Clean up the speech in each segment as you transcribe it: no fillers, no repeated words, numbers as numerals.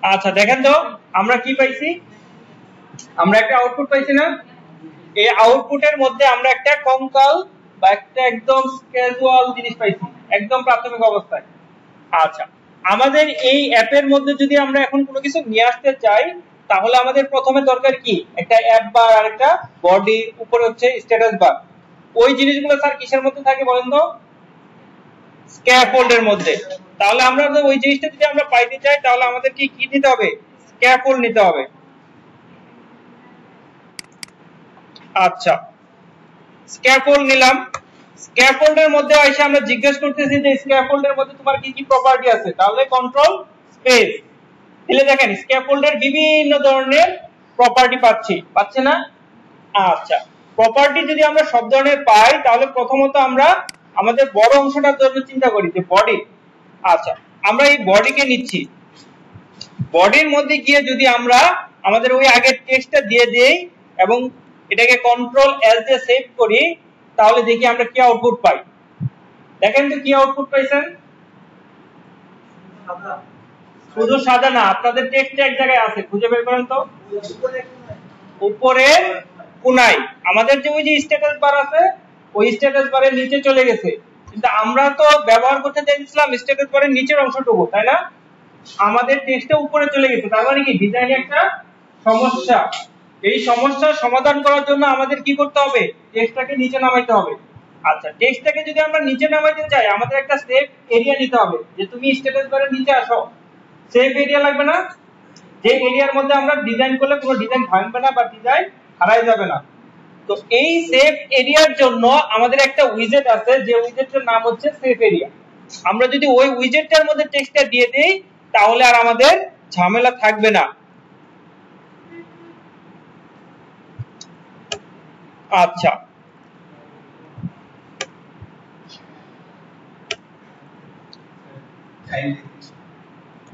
আচ্ছা দেখেন তো আমরা কি পাইছি, আমরা একটা আউটপুট পাইছি না? এই আউটপুটের মধ্যে আমরা একটা কঙ্কাল বা একটা একদম ক্যাজুয়াল জিনিস পাইছি একদম প্রাথমিক অবস্থায়। আচ্ছা আমাদের এই অ্যাপের মধ্যে যদি আমরা এখন কোনো কিছু নিয়ে আসতে চাই তাহলে আমাদের প্রথমে দরকার কি, একটা অ্যাপ বার আর একটা বডি, উপরে হচ্ছে স্ট্যাটাস বার। ওই জিনিসগুলো স্যার কিসের মধ্যে থাকে বলেন তো? স্ক্যাফোল্ডের মধ্যে। তাহলে আমরা ওই জিনিসটা যদি আমরা পাইতে চাই তাহলে আমাদের কি কি নিতে হবে? স্ক্যাফোল্ড নিতে হবে। আচ্ছা স্ক্যাফোল্ড নিলাম। স্ক্যাফোল্ডের মধ্যে এসে আমরা জিজ্ঞেস করতেছি যে স্ক্যাফোল্ডের মধ্যে তোমার কি কি প্রপার্টি আছে, তাহলে কন্ট্রোল স্পেস দিলে দেখেন স্ক্যাফোল্ডের বিভিন্ন ধরনের প্রপার্টি পাচ্ছে না? আচ্ছা প্রপার্টি যদি আমরা সব ধরনের পাই তাহলে প্রথমত আমরা আমাদের বড় অংশটার জন্য চিন্তা করি যে বডি। আচ্ছা আমরা এই বডিকে নিচ্ছি, বডির মধ্যে গিয়ে যদি আমরা আমাদের ওই আগের টেক্সটটা দিয়ে দেই এবং এটাকে কন্ট্রোল এস দিয়ে সেভ করি তাহলে দেখি আমরা কি আউটপুট পাই। দেখেন তো কি আউটপুট পাইছেন? শুধু সাদা না, আপনাদের টেক্সট এক জায়গায় আছে, খুঁজে বের করেন তো। উপরের কোণায় আমাদের যে ওই যে স্ট্যাটাস বার আছে ওই স্ট্যাটাস বারের নিচে চলে গেছে, কিন্তু আমরা তো ব্যবহার করতে চাইছিলাম স্ট্যাটাস বারের নিচের অংশটুকু, তাই না? আমাদের টেক্সটটা উপরে চলে গেছে, তার মানে কি ডিজাইনে একটা সমস্যা। এই সমস্যার সমাধান করার জন্য আমাদের কি করতে হবে? টেক্সটটাকে নিচে নামাইতে হবে। আচ্ছা টেক্সটটাকে যদি আমরা নিচে নামাইতে চাই আমাদের একটা সেভ এরিয়া নিতে হবে, যে তুমি স্ট্যাটাস বারের নিচে আসো। সেভ এরিয়া লাগবে না? যে এরিয়ার মধ্যে আমরা ডিজাইন করলে কোনো ডিজাইন ভাঙবে না বা ডিজাইন হারাই যাবে না। তো এই সেভ এরিয়ার জন্য আমাদের একটা উইজেট আছে, যে উইজেটের নাম হচ্ছে সেভ এরিয়া। আমরা যদি ওই উইজেটটার মধ্যে টেক্সটটা দিয়ে দেই তাহলে আর আমাদের ঝামেলা থাকবে না। আচ্ছা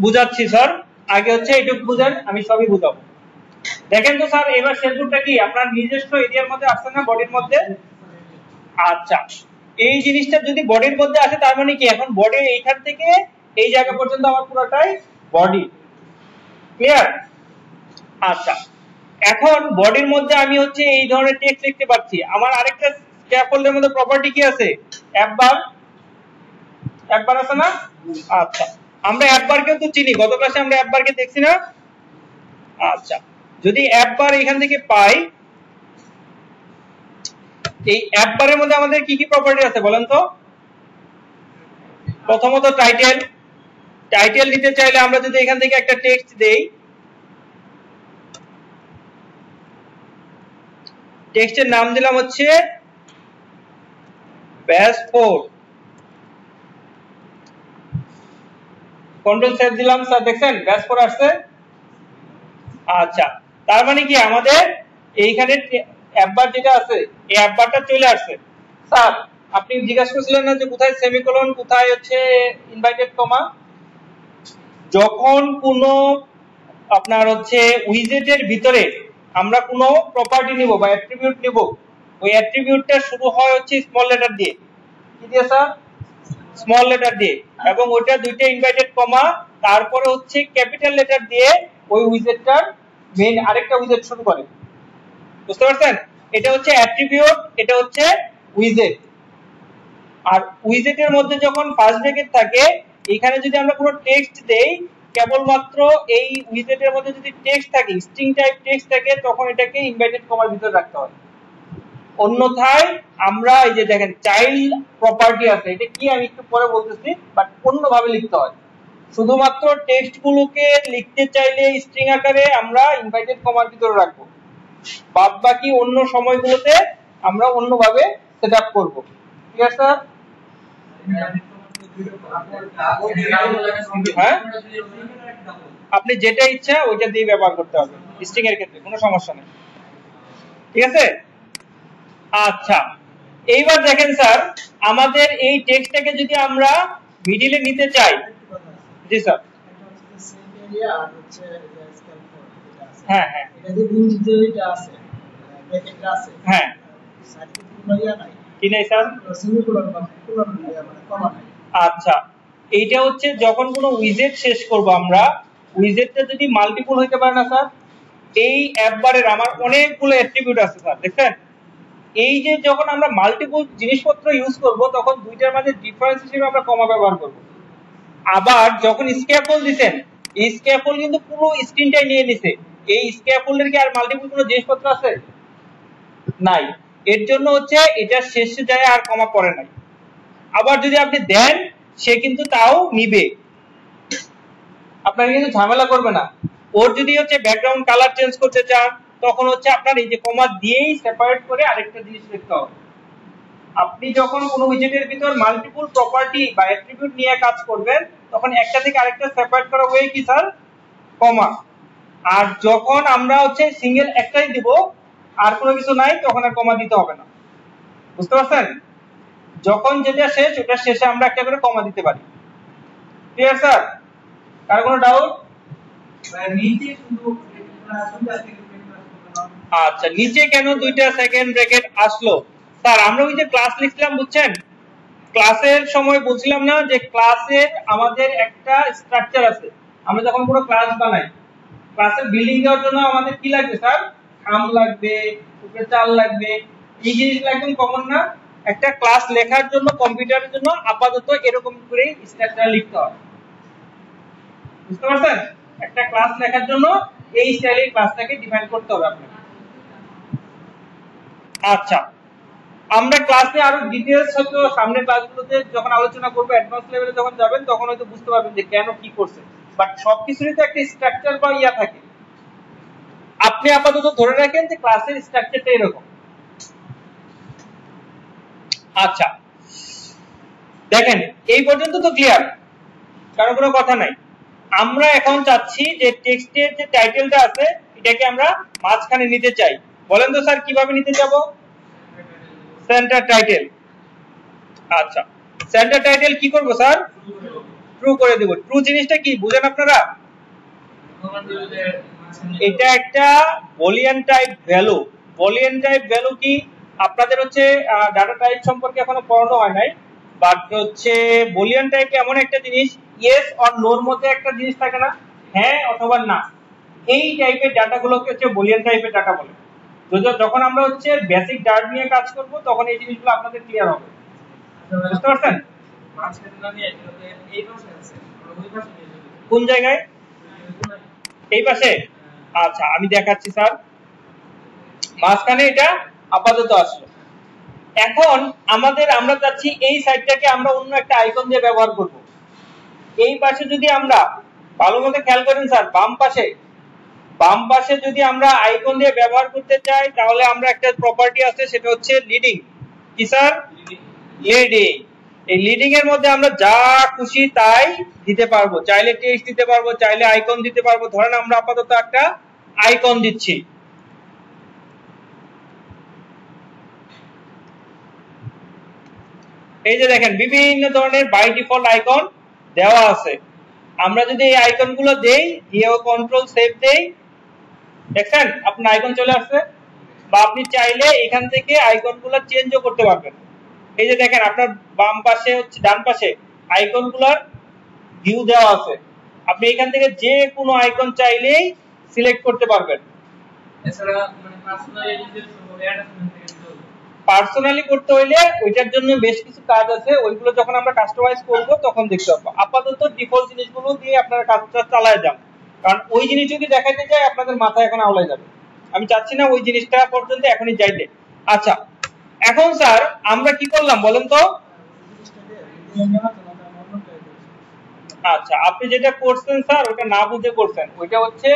বুঝাচ্ছি স্যার, আগে হচ্ছে এইটুকু বুঝেন, আমি সবই বুঝাবো। দেখেন তো স্যার এবার শেলফুটটা কি আপনার নিজস্ব এরিয়ার মধ্যে আসছে না, বডির মধ্যে? আচ্ছা এই জিনিসটা যদি বডির মধ্যে আসে তার মানে কি এখন বডি এইখান থেকে এই জায়গা পর্যন্ত আমার পুরোটাই বডি, ক্লিয়ার? আচ্ছা এখন বডির মধ্যে আমি হচ্ছে এই ধরনের টেক্সট লিখতে পারছি। আমার আরেকটা স্ক্যাফোল্ডের মধ্যে প্রপার্টি কি আছে? অ্যাপ বার আছে না? আচ্ছা আমরা অ্যাপ বারকে তো চিনি, গত ক্লাসে আমরা অ্যাপ বারকে দেখছি না? আচ্ছা যদি অ্যাপ বার এখান থেকে পাই, এই অ্যাপ বারের মধ্যে আমাদের কি কি প্রপার্টি আছে বলেন তো? প্রথমত টাইটেল। টাইটেল দিতে চাইলে আমরা যদি এখান থেকে একটা টেক্সট দেই, টেক্সটের নাম দিলাম হচ্ছে ব্যাস 4, কন্ট্রোল সেভ দিলাম, স্যার দেখছেন ব্যাস 4 আসছে। আচ্ছা তার মানে কি আমাদের এইখানে অ্যাপ বার যেটা আছে এই অ্যাপ বারটা চলে আসছে। স্যার আপনি জিজ্ঞাসা করছিলেন না যে কোথায় সেমিকোলন, কোথায় হচ্ছে ইনভাইটেড কমা? যখন কোনো আপনার হচ্ছে উইজেটের ভিতরে আমরা কোনো প্রপার্টি নিব বা অ্যাট্রিবিউট নিব, ওই অ্যাট্রিবিউটটা শুরু হয় হচ্ছে স্মল লেটার দিয়ে। কি দিয়ে স্যার? স্মল লেটার দিয়ে, এবং ওইটা দুইটা ইনভাইটেড কমা তারপরে হচ্ছে ক্যাপিটাল লেটার দিয়ে ওই উইজেটটার মেইন আরেকটা উইজেট শুরু করে। বুঝতে পারছেন? এটা হচ্ছে অ্যাট্রিবিউট, এটা হচ্ছে উইজেট। আর উইজেটের মধ্যে যখন ফার্স্ট ব্র্যাকেট থাকে এখানে যদি আমরা কোনো টেক্সট দেই, কেবলমাত্র এই উইজেটের মধ্যে যদি টেক্সট থাকে, স্ট্রিং টাইপ টেক্সট থাকে, তখন এটাকে ইনভাইটেড কমার ভিতরে রাখতে হয়। অন্যথায় আমরা এই যে দেখেন চাইল্ড প্রপার্টি আছে, এটা কি আমি একটু পরে বলতেছি, বাট অন্যভাবে লিখতে হয়। শুধুমাত্র টেক্সট গুলোকে লিখতে চাইলে স্ট্রিং আকারে আমরা ইনভাইটেড কমার ভিতরে রাখবো, বাদ বাকি অন্য সময়গুলোতে আমরা অন্যভাবে সেটআপ করব। ঠিক আছে স্যার? হ্যাঁ আপনি যেটা ইচ্ছা ওইটা দিয়ে ব্যবহার করতে হবে, স্ট্রিং এর ক্ষেত্রে কোনো সমস্যা নেই। ঠিক আছে? আচ্ছা এইবার দেখেন স্যার আমাদের এই টেক্সটটাকে যদি আমরা মিডিলে নিতে চাই। জি স্যার। হ্যাঁ হ্যাঁ হ্যাঁ কি নাই স্যার? আচ্ছা এইটা হচ্ছে যখন কোনো উইজেট শেষ করব আমরা উইজেটটা যদি মাল্টিপল হইতে পারে না স্যার, এই অ্যাপ বারের আমার অনেকগুলো অ্যাট্রিবিউট আছে স্যার, দেখছেন? এই যে যখন আমরা মাল্টিপল জিনিসপত্র ইউজ করব তখন দুইটার মাঝে ডিফারেন্স হিসেবে আমরা কমা ব্যবহার করব। আবার যখন স্ক্যাপল দিবেন, এই স্ক্যাপল কিন্তু পুরো স্ক্রিনটাই নিয়ে নিছে, এই স্ক্যাপলের কি আর মাল্টিপল কোনো জিনিসপত্র আছে? নাই। এর জন্য হচ্ছে এটা শেষে যায় আর কমা পড়ে নাই। আবার যদি আপনি দেন সে কিন্তু তাও নিবে, আপনার কিন্তু ঝামেলা করবে না। ওর যদি হচ্ছে ব্যাকগ্রাউন্ড কালার চেঞ্জ করতে চান তখন হচ্ছে আপনার এই যে কমা দিয়েই সেপারেট করে আরেকটা জিনিস লিখতে হবে। আপনি যখন কোনো উইজেটের ভিতর মাল্টিপল প্রপার্টি বা অ্যাট্রিবিউট নিয়ে কাজ করবেন তখন একটা থেকে আরেকটা সেপারেট করা ওয়ে কি স্যার? কমা। আর যখন আমরা হচ্ছে সিঙ্গেল একটাই দিব আর কোনো কিছু নাই তখন আর কমা দিতে হবে না, বুঝতে পারছেন? যখন যেটা শেষ ওটা শেষে আমরা একটা করে কমা দিতে পারি। Clear sir? কার কোনো ডাউট? নিচে শুধু আচ্ছা, নিচে কেন দুইটা সেকেন্ড ব্র্যাকেট আসলো? স্যার আমরা ওই যে ক্লাস লিখলাম, বুঝছেন? ক্লাসের সময় বলছিলাম না যে ক্লাসের আমাদের একটা স্ট্রাকচার আছে। আমরা যখন কোনো ক্লাস বানাই, ক্লাসের বিল্ডিং দেওয়ার জন্য আমাদের কি লাগবে স্যার? খাম লাগবে, উপরে চাল লাগবে, এই জিনিসগুলো একদম কমন না? একটা ক্লাস লেখার জন্য কম্পিউটারের জন্য আপাতত এরকম করে স্ট্রাকচার লিখতে হয়, বুঝতে পারছেন? একটা ক্লাস লেখার জন্য এই স্টাইলের ক্লাসটাকে ডিফাইন করতে হবে আপনাকে। আচ্ছা, আমরা ক্লাসে আরো ডিটেইলস হয়তো সামনের ক্লাসগুলোতে যখন আলোচনা করব, অ্যাডভান্স লেভেলে যখন যাবেন তখন হয়তো বুঝতে পারবেন যে কেন কি করছে। বাট সবকিছুরই তো একটা স্ট্রাকচার বা ইয়া থাকে। আপনি আপাতত ধরে রাখেন যে ক্লাসের স্ট্রাকচারটা এরকম। আচ্ছা, দেখেন এই পর্যন্ত তো ক্লিয়ার, কারণ কোনো কথা নাই। আমরা এখন চাচ্ছি যে টেক্সটের যে টাইটেলটা আছে এটাকে আমরা মাঝখানে নিতে চাই। বলেন তো স্যার কিভাবে নিতে যাব? Centre title. আচ্ছা, সেন্টার টাইটেল কি করব স্যার? ট্রু করে দেব। ট্রু জিনিসটা কি বুঝেন আপনারা? এটা একটা Boolean type value. Boolean type value কি আপনাদের হচ্ছে ডাটা টাইপ সম্পর্কে এখনো পড়ানো হয় নাই, বাট হচ্ছে বুলিয়ান টাইপ এমন একটা জিনিস, ইয়েস অর নোর মধ্যে একটা জিনিস থাকে না, হ্যাঁ অথবা না, এই টাইপের ডাটাগুলোকে হচ্ছে বুলিয়ান টাইপের ডাটা বলে। যখন আমরা হচ্ছে বেসিক ডাটা নিয়ে কাজ করব তখন এই জিনিসগুলো আপনাদের ক্লিয়ার হবে, বুঝতে পারছেন? কোন জায়গায়? এই পাশে? আচ্ছা আমি দেখাচ্ছি স্যার, মাঝখানে এটা আপাতত আসলো। এখন আমরা চাচ্ছি এই সাইডটাকে আমরা অন্য একটা আইকন দিয়ে ব্যবহার করব। এই পাশে যদি আমরা ভালো মতো খেয়াল করেন স্যার, বাম পাশে যদি আমরা আইকন দিয়ে ব্যবহার করতে চাই তাহলে আমরা একটা প্রপার্টি আছে সেটা হচ্ছে লিডিং। কি স্যার? লিডিং। এই লিডিং এর মধ্যে আমরা যা খুশি তাই দিতে পারবো, চাইলে টেক্সট দিতে পারবো, চাইলে আইকন দিতে পারবো। ধরেন আমরা আপাতত একটা আইকন দিচ্ছি, এই যে দেখেন বিভিন্ন ধরনের বাই ডিফল্ট আইকন দেওয়া আছে। আমরা যদি এই আইকনগুলো দেই, দিয়েও কন্ট্রোল সেভ দেই, দেখেন আপনার আইকন চলে আসছে। বা আপনি চাইলে এখান থেকে আইকনগুলো চেঞ্জও করতে পারবেন। এই যে দেখেন আপনার বাম পাশে হচ্ছে ডান পাশে আইকনগুলোর ভিউ দেওয়া আছে, আপনি এখান থেকে যে কোনো আইকন চাইলেই সিলেক্ট করতে পারবেন। এছাড়া মানে পার্সোনালি করতে হইলে ওইটার জন্য বেশ কিছু কাজ আছে, ওইগুলো যখন আমরা কাস্টমাইজ করব তখন দেখতে পাবো। আপাতত ডিফল্ট জিনিসগুলো দিয়ে আপনারা কাজটা চালায় যান, কারণ ওই জিনিস যদি দেখাতে যায় আপনাদের মাথায় এখন আওলায় যাবে। আমি চাচ্ছি না ওই জিনিসটা পর্যন্ত এখনই যাইতে। আচ্ছা, এখন স্যার আমরা কি করলাম বলেন তো? আচ্ছা, আপনি যেটা করছেন স্যার ওটা না বুঝে করছেন। ওইটা হচ্ছে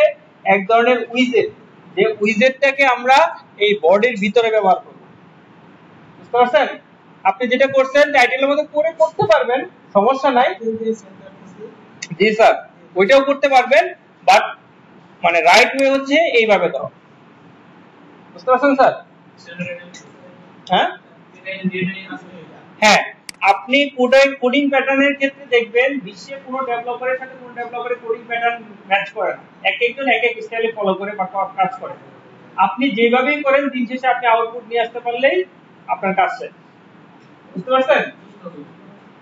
এক ধরনের উইজেট, যে উইজেটটাকে আমরা এই বডির ভিতরে ব্যবহার করব, বুঝতে পারছেন? আপনি যেটা করছেন টাইটেলের মধ্যে করে করতে পারবেন, সমস্যা নাই। জি স্যার, ওইটাও করতে পারবেন, বাট মানে রাইট ওয়ে হচ্ছে এইভাবে দাও, বুঝতে পারছেন স্যার? হ্যাঁ হ্যাঁ, আপনি কোডিং প্যাটার্নের ক্ষেত্রে দেখবেন বিশ্বে কোনো ডেভেলপারের সাথে কোনো ডেভেলপারের কোডিং প্যাটার্ন ম্যাচ করে না, এক একজন এক এক স্টাইলে ফলো করে বা কাজ করে। আপনি যেভাবেই করেন দিন শেষে আপনি আউটপুট নিয়ে আসতে পারলেই আপনার কাজ শেষ, বুঝতে পারছেন?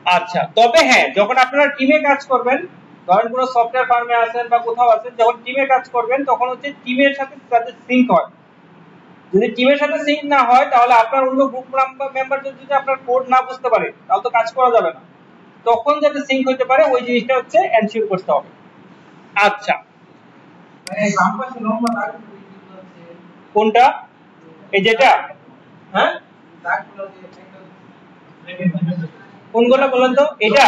আচ্ছা, তবে হ্যাঁ যখন আপনারা টিমে কাজ করবেন ধরেন কোনো সফটওয়্যার ফার্মে আছেন বা কোথাও আছেন, যখন টিমে কাজ করবেন তখন হচ্ছে টিমের সাথে তাদের সিঙ্ক হয়। যদি টিমের সাথে সিঙ্ক না হয় তাহলে আপনার অন্য গ্রুপ মেম্বার যদি আপনার কোড না বুঝতে পারে তাহলে তো কাজ করা যাবে না। তখন যাতে সিঙ্ক হতে পারে ওই জিনিসটা হচ্ছে এনশিওর করতে হবে। আচ্ছা, কোনটা? এই যেটা, হ্যাঁ কোনগুলো বলেন তো? এটা?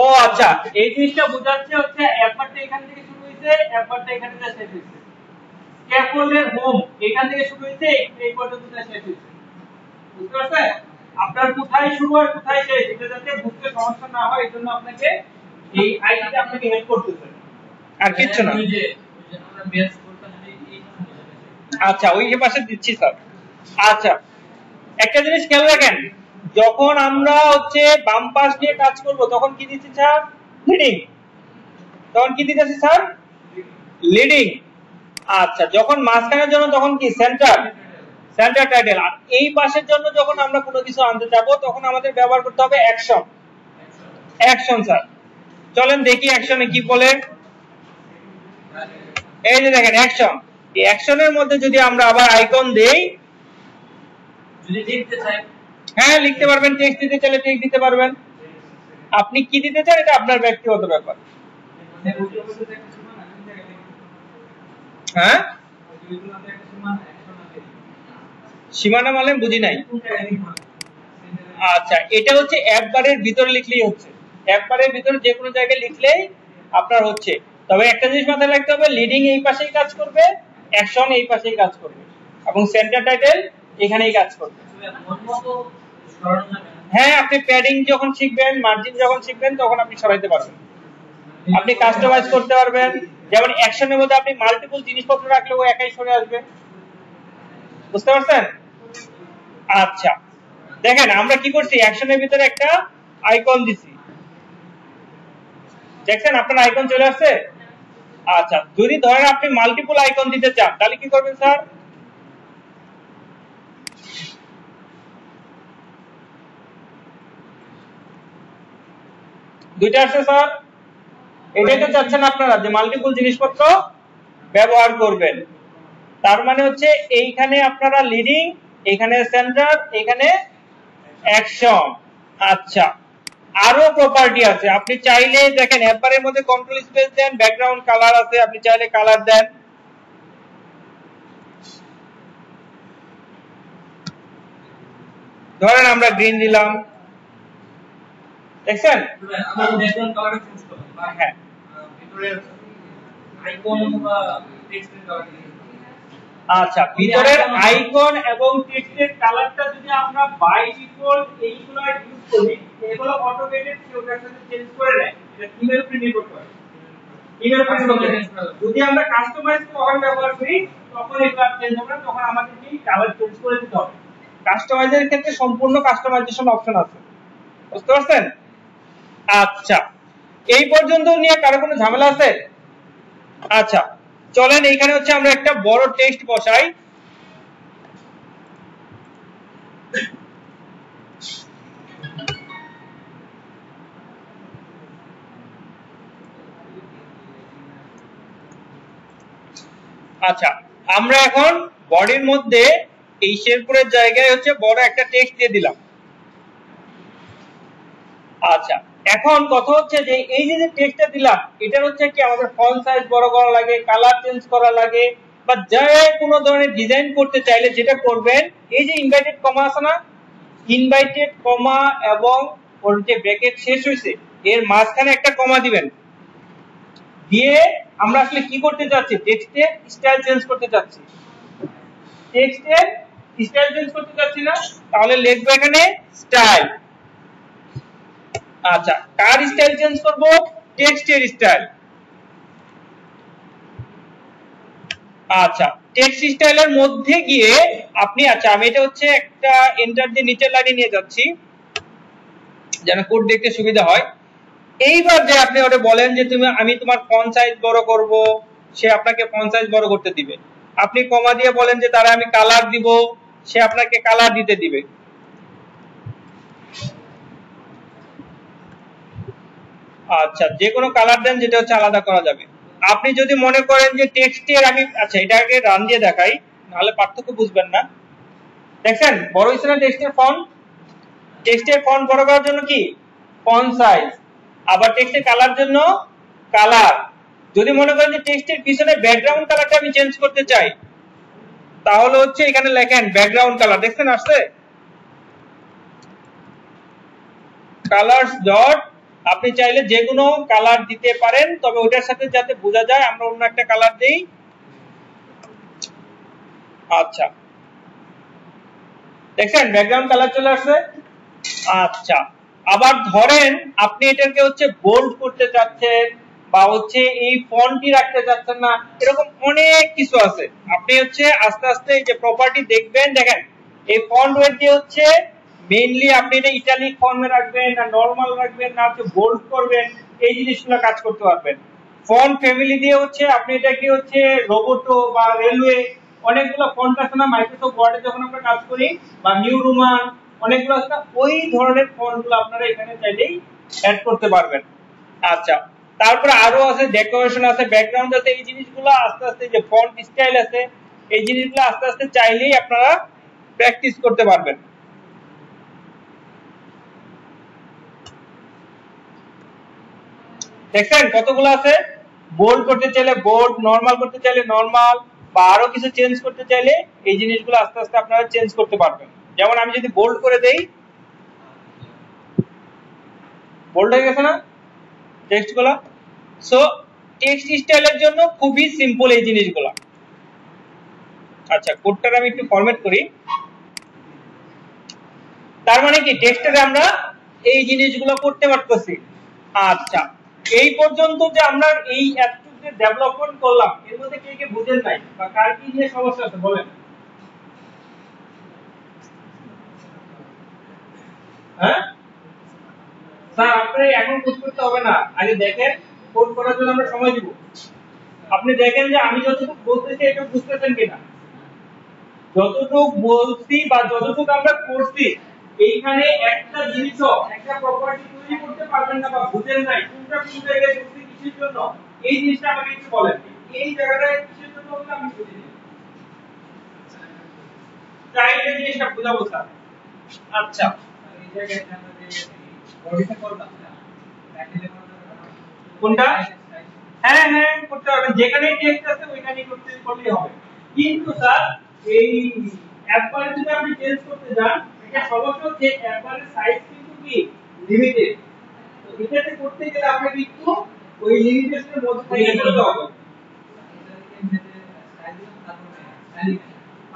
ও আচ্ছা, এই জিনিসটা বোঝাচ্ছে হচ্ছে অ্যাপারটা এখান থেকে শুরু হইছে, অ্যাপারটা এখানে শেষ হইছে। স্ক্যাফোল্ডের হোম এখান থেকে শুরু হইছে, এই পর্যন্ত শেষ হইছে। বুঝতে পারছেন? আপনার কোথায় শুরু আর কোথায় শেষ এটা যাতে বুঝতে সমস্যা না হয় এজন্য আপনাকে এই আইডিটা আপনাকে হেল্প করতেছে, আর কিছু না। আমরা বেস করতে যদি এই, আচ্ছা ওই পাশে দিচ্ছি স্যার। আচ্ছা, একটা জিনিস খেয়াল রাখেন, যখন আমরা হচ্ছে বাম পাশ দিয়ে কাজ করব তখন কি দিচ্ছি স্যার? লিডিং। তখন কি দিতেছি স্যার? লিডিং। আচ্ছা, যখন মাঝখানের জন্য তখন কি? Centre, centre title. আর এই পাশের জন্য যখন আমরা কোনো কিছু আনতে যাব তখন আমাদের ব্যবহার করতে হবে অ্যাকশন। অ্যাকশন স্যার, চলেন দেখি অ্যাকশনে কি বলে। এই যে দেখেন অ্যাকশন, এই অ্যাকশনের মধ্যে যদি আমরা আবার আইকন দেই, যদি লিখতে চাই, হ্যাঁ লিখতে পারবেন, টেক্সট দিতে চাইলে টেক্সট দিতে পারবেন। আপনি কি দিতে চান এটা আপনার ব্যক্তিগত ব্যাপার। হ্যাঁ সীমানা মানে বুঝি নাই। আচ্ছা, এটা হচ্ছে একবারের ভিতরে লিখলেই হচ্ছে, একবারের ভিতরে যে কোনো জায়গায় লিখলেই আপনার হচ্ছে। তবে একটা জিনিস মাথায় রাখতে হবে, লিডিং এই পাশেই কাজ করবে, অ্যাকশন এই পাশেই কাজ করবে, এবং সেন্টার টাইটেল এখানেই কাজ করবে। হ্যাঁ, আপনি প্যাডিং যখন শিখবেন, মার্জিন যখন শিখবেন তখন আপনি সরাইতে পারবেন, আপনি কাস্টমাইজ করতে পারবেন। যেমন অ্যাকশনের মধ্যে আপনি মাল্টিপল জিনিসপত্র রাখলে ও একাই সরে আসবে। বুঝতে পারছেন? আচ্ছা, দেখেন আমরা কি করছি, অ্যাকশনের ভিতরে একটা আইকন দিছি, দেখছেন আপনার আইকন চলে আসছে। আচ্ছা, যদি ধরেন আপনি মাল্টিপল আইকন দিতে চান তাহলে কি করবেন স্যার? দুইটা আছে স্যার, এটাই তো চাচ্ছেন আপনারা যে মাল্টিপল জিনিসপত্র ব্যবহার করবেন। তার মানে হচ্ছে এইখানে আপনারা লিডিং, এখানে সেন্টার, এখানে অ্যাকশন। আচ্ছা, আরো প্রপার্টি আছে, আপনি চাইলে দেখেন অ্যাপারের মধ্যে কন্ট্রোল স্পেস দেন, ব্যাকগ্রাউন্ড কালার আছে, আপনি চাইলে কালার দেন। ধরেন আমরা গ্রিন দিলাম, দেখছেন? আমরা ব্যাকগ্রাউন্ড কালারটা চেঞ্জ করব, হ্যাঁ ভিতরের আইকন বা টেক্সটের কালার। আচ্ছা, ভিতরের আইকন এবং টেক্সটের কালারটা যদি আমরা বাই ডিফল্ট এইগুলো ইউজ করি, এগুলো অটোমেটেড ওটার সাথে চেঞ্জ করে নেয়, এটা থিমের উপর নির্ভর করে। থিমের উপর নির্ভর করে, যদি আমরা কাস্টমাইজ করে ব্যবহার করি তখন এটা চেঞ্জ হবে না, তখন আমাদের কি কালার চেঞ্জ করে দিতে হবে। কাস্টমাইজের ক্ষেত্রে সম্পূর্ণ কাস্টমাইজেশন অপশন আছে, বুঝতে পারছেন? আচ্ছা, এই পর্যন্ত নিয়ে কারো কোনো ঝামেলা আছে? আচ্ছা, চলেন এইখানে হচ্ছে আমরা একটা বড় টেক্সট বসাই। আচ্ছা, আমরা এখন বডির মধ্যে এই শেরপুরের জায়গায় হচ্ছে বড় একটা টেক্সট দিয়ে দিলাম। আচ্ছা, এখন কথা হচ্ছে যে এই যে টেক্সটটা দিলাম এটার হচ্ছে কি আমাদের ফন্ট সাইজ বড় করা লাগে, কালার চেঞ্জ করা লাগে, বা যাই কোনো ধরনের ডিজাইন করতে চাইলে যেটা করবেন, এই যে ইনভাইটেড কমা আছে না, ইনভাইটেড কমা এবং ওর যে ব্র্যাকেট শেষ হয়েছে এর মাঝখানে একটা কমা দিবেন, দিয়ে আমরা আসলে কি করতে চাচ্ছি, টেক্সটের স্টাইল চেঞ্জ করতে চাচ্ছি। টেক্সটের স্টাইল চেঞ্জ করতে চাচ্ছি না, তাহলে লিখবো এখানে স্টাইল। আচ্ছা, কার স্টাইল চেঞ্জ করব? টেক্সটের স্টাইল। আচ্ছা, টেক্সট স্টাইলের মধ্যে গিয়ে আপনি, আচ্ছা আমি এটা হচ্ছে একটা এন্টার দিয়ে নিচের লাইনে নিয়ে যাচ্ছি যেন কোড দেখতে সুবিধা হয়। এইবার যে আপনি ওটা বলেন যে তুমি আমি তোমার ফন্ট সাইজ বড় করব, সে আপনাকে ফন্ট সাইজ বড় করতে দিবে। আপনি কমা দিয়ে বলেন যে তারা আমি কালার দিব, সে আপনাকে কালার দিতে দিবে। আচ্ছা, যে কোনো কালার দেন, যেটা হচ্ছে আলাদা করা যাবে। আপনি যদি মনে করেন যে টেক্সটের আমি, আচ্ছা এটা আগে রান দিয়ে দেখাই, নাহলে পার্থক্য বুঝবেন না। দেখেন বড় হয়েছে না টেক্সটের ফন্ট? টেক্সটের ফন্ট বড় করার জন্য কি ফন্ট সাইজ, আবার টেক্সটের কালার জন্য কালার। যদি মনে করেন যে টেক্সটের পিছনে ব্যাকগ্রাউন্ড কালারটা আমি চেঞ্জ করতে চাই, তাহলে হচ্ছে এখানে লেখেন ব্যাকগ্রাউন্ড কালার, দেখছেন আসছে কালারস ডট, আপনি চাইলে যে কোনো কালার দিতে পারেন, তবে ওটার সাথে যাতে বোঝা যায় আমরা অন্য একটা কালার দেই। আচ্ছা দেখেন ব্যাকগ্রাউন্ড কালার চলে আসছে। আচ্ছা, আবার ধরেন আপনি এটাকে হচ্ছে বোল্ড করতে চাচ্ছেন, বা হচ্ছে এই ফন্টই রাখতে চাচ্ছেন না, এরকম অনেক কিছু আছে। আপনি হচ্ছে আস্তে আস্তে যে প্রপার্টি দেখবেন, দেখেন এই ফন্ট ওয়েট দিয়ে হচ্ছে মেইনলি আপনি এটা ইটালিক ফর্মে রাখবেন না নরমাল রাখবেন না হচ্ছে বোল্ড করবেন, এই জিনিসগুলো কাজ করতে পারবেন। ফন্ট ফ্যামিলি দিয়ে হচ্ছে আপনি এটাকে হচ্ছে রোবোটো বা রেলওয়ে, অনেকগুলো ফন্ট আছে না মাইক্রোসফট ওয়ার্ডে যখন আমরা কাজ করি, বা নিউ রোমান, অনেকগুলো আছে না, ওই ধরনের ফন্টগুলো আপনারা এখানে চাইলেই অ্যাড করতে পারবেন। আচ্ছা, তারপরে আরো আছে ডেকোরেশন আছে, ব্যাকগ্রাউন্ড আছে, এই জিনিসগুলো আস্তে আস্তে যে ফন্ট স্টাইল আছে, এই জিনিসগুলো আস্তে আস্তে চাইলেই আপনারা প্র্যাকটিস করতে পারবেন। দেখেন কতগুলো আছে, বোল্ড করতে চাইলে বোল্ড, নরমাল করতে চাইলে নরমাল, বা আরো কিছু চেঞ্জ করতে চাইলে এই জিনিসগুলো আস্তে আস্তে আপনারা চেঞ্জ করতে পারবেন। যেমন আমি যদি বোল্ড করে দেই, বোল্ড হয়ে গেছে না টেক্সটগুলো। সো টেক্সট স্টাইলের জন্য খুবই সিম্পল এই জিনিসগুলো। আচ্ছা, কোডটা আমি একটু ফরম্যাট করি। তার মানে কি টেক্সটে আমরা এই জিনিসগুলো করতে পারতেছি। আচ্ছা, এই পর্যন্ত যে আমরা এই অ্যাপটুক যে ডেভেলপমেন্ট করলাম, এর মধ্যে কে কে বুঝেন নাই বা কার কি নিয়ে সমস্যা আছে বলেন? হ্যাঁ স্যার, আপনি এখন কোড করতে হবে না, আগে দেখেন কোড করার জন্য আমরা সময় দিব। আপনি দেখেন যে আমি যতটুকু বলতেছি এটা বুঝতেছেন কিনা, যতটুকু বলছি বা যতটুকু আমরা করছি, এইখানে একটা জিনিসও একটা প্রপার্টি তৈরি করতে পারবেন না বা বুঝেন নাই কোনটা কোন জায়গায় করছি কিসের জন্য, এই জিনিসটা আমাকে একটু বলেন। এই জায়গাটায় কিসের জন্য হলো আমি বুঝিনি, চাইলে জিনিসটা বুঝাবো স্যার। আচ্ছা, এই জায়গায় আমরা যে বডিতে করলাম না, কোনটা? হ্যাঁ হ্যাঁ করতে হবে, যেখানে টেক্সট আছে ওইখানেই করতে করলেই হবে। কিন্তু স্যার এই অ্যাপবারে যদি আপনি চেঞ্জ করতে যান, এটা সমস্যা হচ্ছে অ্যাপবারের সাইজ কিন্তু কি লিমিটেড। তো এটাতে করতে গেলে আপনাকে একটু ওই লিমিটেশনের মধ্যে থেকে চলতে হবে।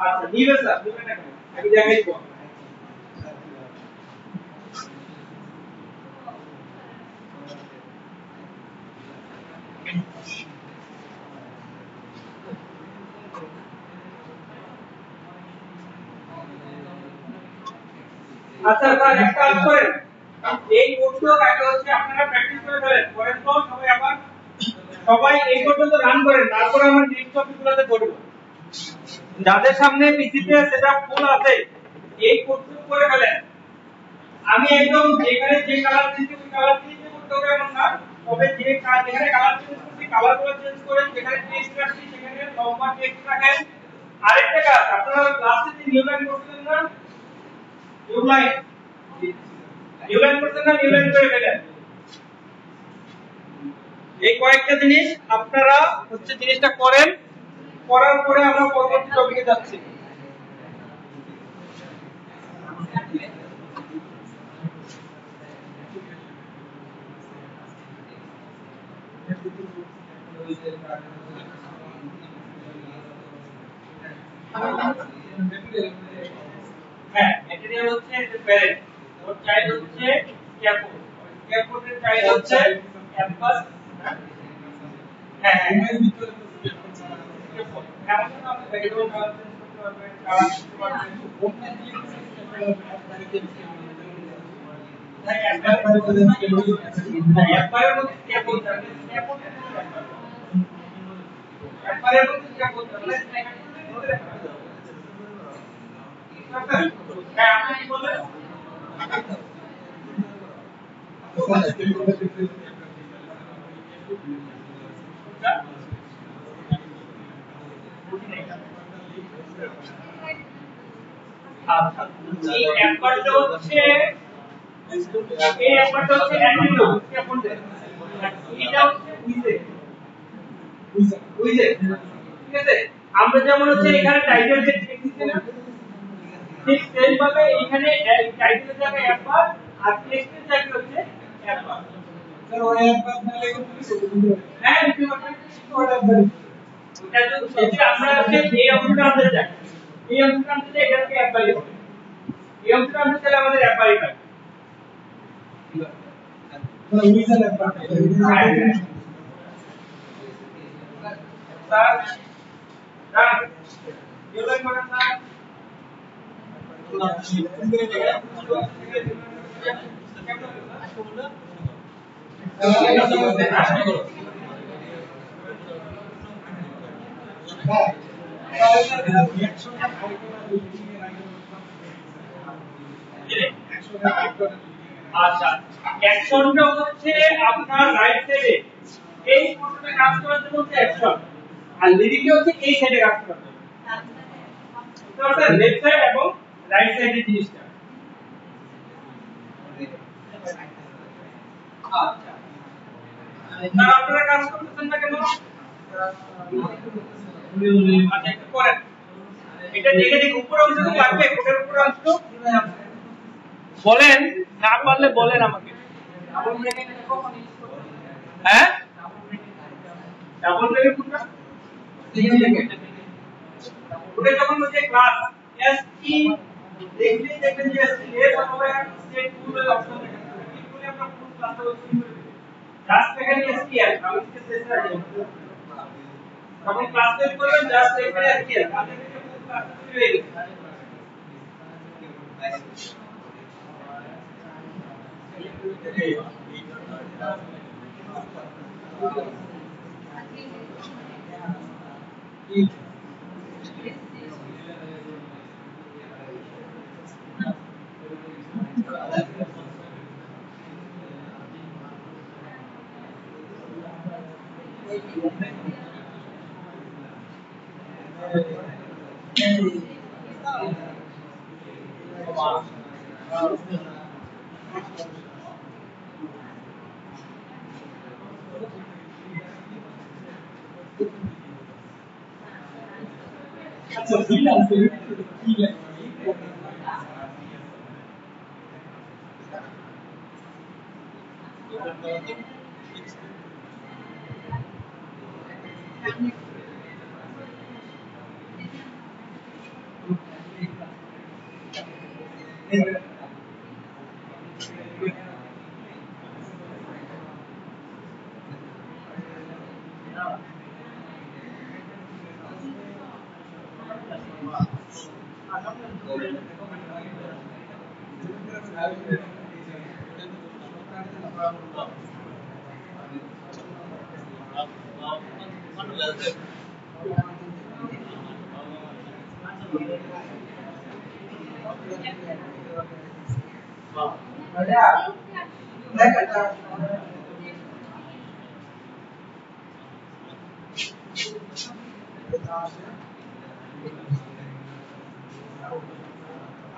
আচ্ছা নিবে স্যার, নিবে না কেন আমি দেখাই দিব। আচ্ছা স্যার, একটা কাজ করেন, এই কোডগুলো আগে হচ্ছে আপনারা প্র্যাকটিস করে ফেলেন, পরে তো সবাই এই পর্যন্ত রান করেন, তারপর আমরা নেক্সট টপিকগুলোতে করব। যাদের সামনে পিসিতে সেটআপ ফুল আছে, এই কোডগুলো করে ফেলেন। আমি একদম যেখানে যে কালার দিচ্ছি ওই কালার দিয়ে করতে হবে এমন না, তবে যে যেখানে কালার চেঞ্জ করছি কালারগুলো চেঞ্জ করেন, যেখানে টেক্সট রাখছি সেখানে লম্বা টেক্সট রাখেন। আরেকটা কাজ, আপনারা ক্লাসে যে নিউ লাইন করতেছেন না, নিউ লাইন করতেছেন না, নিউ লাইন করে ফেলেন। এই কয়েকটা জিনিস আপনারা হচ্ছে জিনিসটা করেন, করার পরে আমরা পরবর্তী টপিকে যাচ্ছি। হ্যাঁ, ম্যাটেরিয়াল হচ্ছে প্যারেন্ট, ওর চাইল্ড হচ্ছে ক্যাপোড, ক্যাপোডের চাইল্ড হচ্ছে ক্যাম্পাস। হ্যাঁ হ্যাঁ ভিতরে ক্যাপোড, এমন না আপনি ব্যাকগ্রাউন্ড কালার চেঞ্জ করতে পারবেন, কালার করতে পারবেন, ওপেন দিয়ে হ্যাঁ একবারের মধ্যে ক্যাপোড থাকে, ক্যাপোড একবারের মধ্যে ক্যাপোড থাকে। হ্যাঁ আপনি কি বলেন? আচ্ছা এই অ্যাপারটা হচ্ছে এই অ্যাপারটা হচ্ছে অ্যান্টিনো এটা হচ্ছে উইজে ঠিক আছে আমরা যেমন হচ্ছে এখানে টাইটেল যে লিখছি না ঠিক সেম ভাবে এখানে টাইটেলের জায়গায় অ্যাপার আর টেক্সটের জায়গায় হচ্ছে অ্যাপার স্যার ওই অ্যাপার না লিখে তুমি হ্যাঁ লিখতে পারবেন ওটা ধরে এটা তো সেটা আমরা হচ্ছে এই অংশটা আনতে চাই এই অংশটা আনতে চাই এটাকে অ্যাপার লিখব এই অংশটা আনতে চাইলে আমাদের অ্যাপারই লাগবে মানে উইজের অ্যাপার স্যার রান ইউলাইন করেন স্যার আচ্ছা অ্যাকশনটা হচ্ছে আপনার রাইট সাইডে এই পোর্শনে কাজ করার জন্য হচ্ছে অ্যাকশন আর লিরিকে হচ্ছে এই সাইডে কাজ করতে হবে তাহলে লেফট সাইড এবং রাইট সাইডের জিনিসটা আচ্ছা না আপনারা কাজ করতেছেন না কেন আচ্ছা একটু করেন এটা দেখে দেখে উপর অংশ তো লাগবে কোটের উপর অংশ বলেন না পারলে বলেন আমাকে ডাবল ব্রেকেট কখন ইউজ করতে হ্যাঁ ডাবল ব্রেকেট কোনটা সিঙ্গেল ব্রেকেট ওটা যখন হচ্ছে ক্লাস এস ই দেখবেন যে এস অথবা সেট টুলের অপশন থাকে এই টুলে আমরা ফুল ক্লাসটা ইউজ করে দিই জাস্ট এখানে এসকিএল আমি শেষ করে দিই তখন ক্লাস টেস্ট করবেন জাস্ট এখানে এসকিএল তাহলে ফুল ক্লাসটা তৈরি হয়ে গেছে আচ্ছা ঠিক আছে ঠিক আছে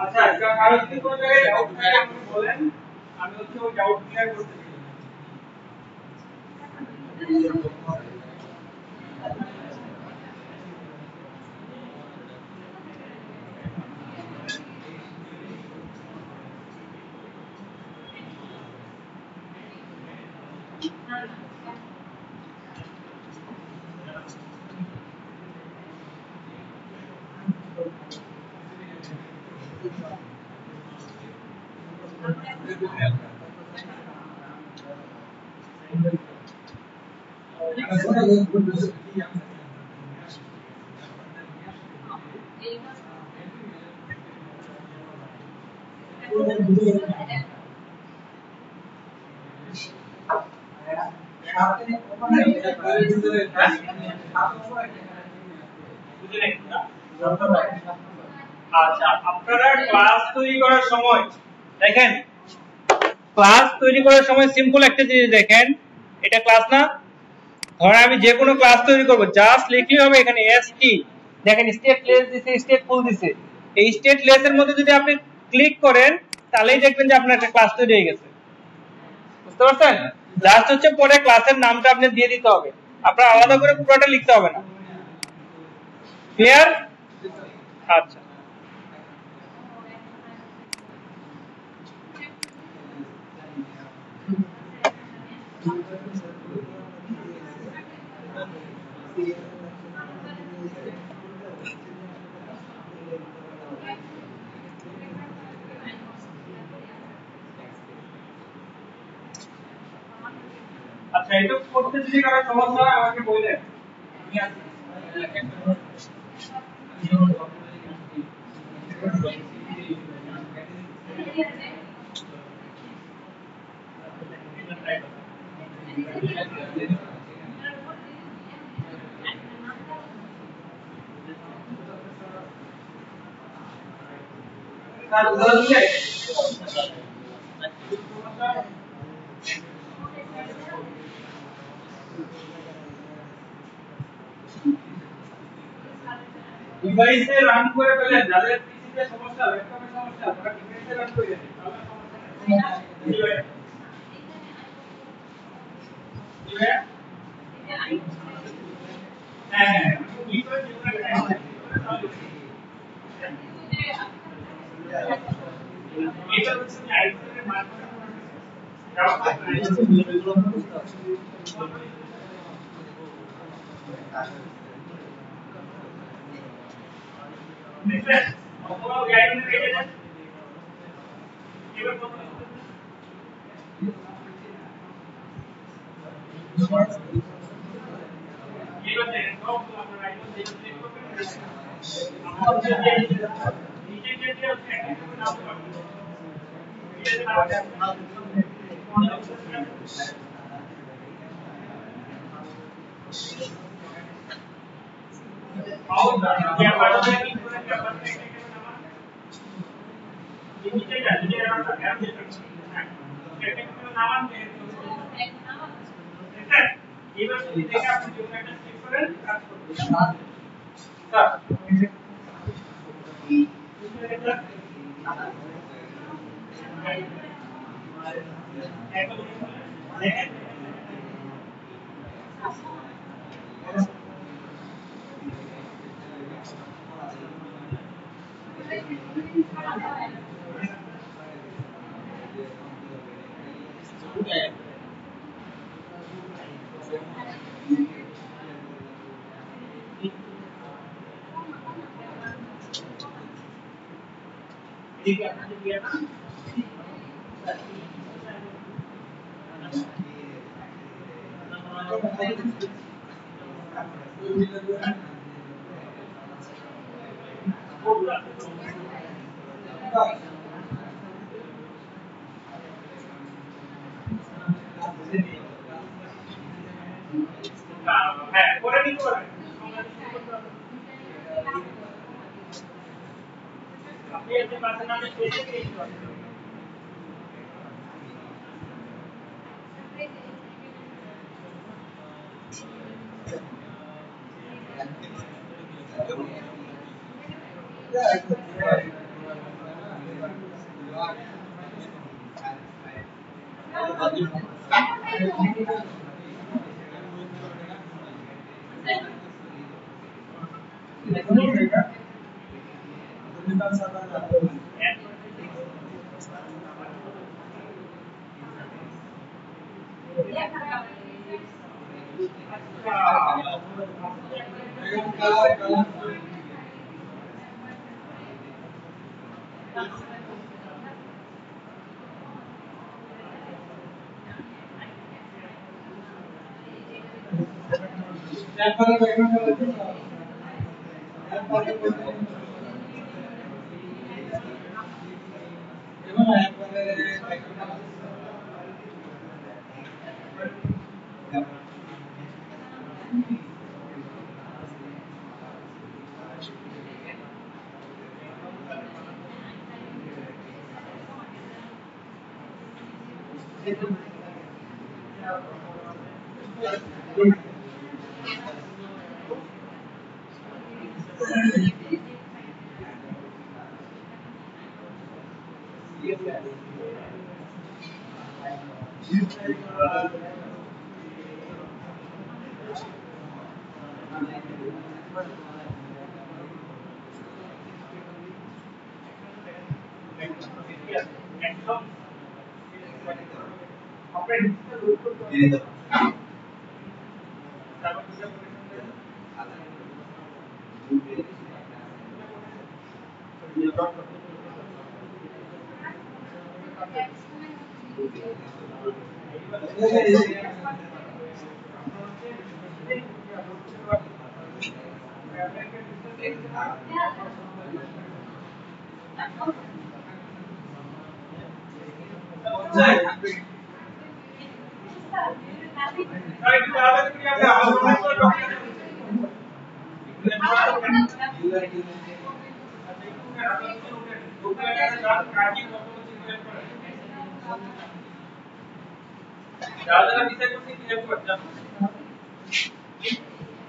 আচ্ছা কারো যদি কোনো জায়গায় ডাউট থাকে আপনি বলেন আমি হচ্ছে ওই ডাউট ক্লিয়ার করতে দিই আচ্ছা আপনারা ক্লাস তৈরি করার সময় দেখেন ক্লাস তৈরি করার সময় সিম্পল একটা জিনিস দেখেন এটা ক্লাস না ধরেন আমি যে কোনো ক্লাস তৈরি করব, জাস্ট লিখলেই হবে এখানে এসটি, দেখেন স্টেটলেস দিছে, স্টেটফুল দিছে। এই স্টেটলেস এর মধ্যে যদি আপনি ক্লিক করেন তাহলেই দেখবেন যে আপনার একটা ক্লাস তৈরি হয়ে গেছে। বুঝতে পারছেন? জাস্ট হচ্ছে পরে ক্লাসের নামটা আপনি দিয়ে দিতে হবে, আপনার আলাদা করে পুরোটা লিখতে হবে না। ক্লিয়ার? আচ্ছা, আচ্ছা এটা করতে যদি কারো সমস্যা হয় আমাকে বললেন, আমি আছি। স্যার বুঝা যাচ্ছে? ডিভাইসে রান করে ফেলেন, যাদের পিসিতে সমস্যা, ল্যাপটপে সমস্যা, তারা ডিভাইসে রান করে দেন, তাহলে সমস্যা নেই। হ্যাঁ হ্যাঁ কি করে এটা হচ্ছে আইসিএর মাধ্যমে overall guideline রেখে দেন। এবার কত এবার দেখেন সবগুলো আপনারা আইকন দিয়ে ক্লিক করবেন, আমাদের যে নিচে যে আছে একটা নাম পাবেন, এই যে নাম পাউচ ক্যাপার কি করে ক্যাপার থেকে নামান এই নিচে যা নিচে রাখা গ্যাপ দিয়ে এটা করে নামান দিয়ে ঠিক আছে। এবার যদি দেখে আপনি যে একটা ক্লিক করেন কাজ করবে স্যার দেখেন এদিকে আপনাদের দিয়ে না হ্যাঁ করে নিতে পারেন, আপনি এতে পাশে নামে পেজে পেয়ে যাবেন।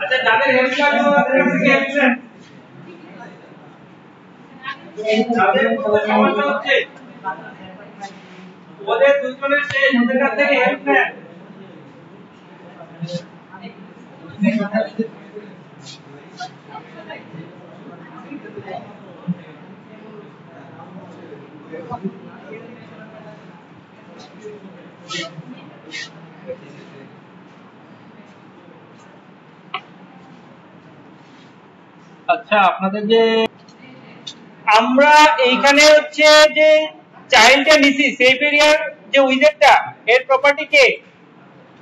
আচ্ছা যাদের হেল্প লাগবে ওদের কাছে কি আছেন? যাদের কোনো সমস্যা হচ্ছে ওদের দুজনের শেষ ওদের কাছ থেকে হেল্প নেন। আচ্ছা আপনাদের যে আমরা এইখানে হচ্ছে যে চাইল্ডটা নিছি সেভ এরিয়ার যে উইজেটটা এর প্রপার্টি কে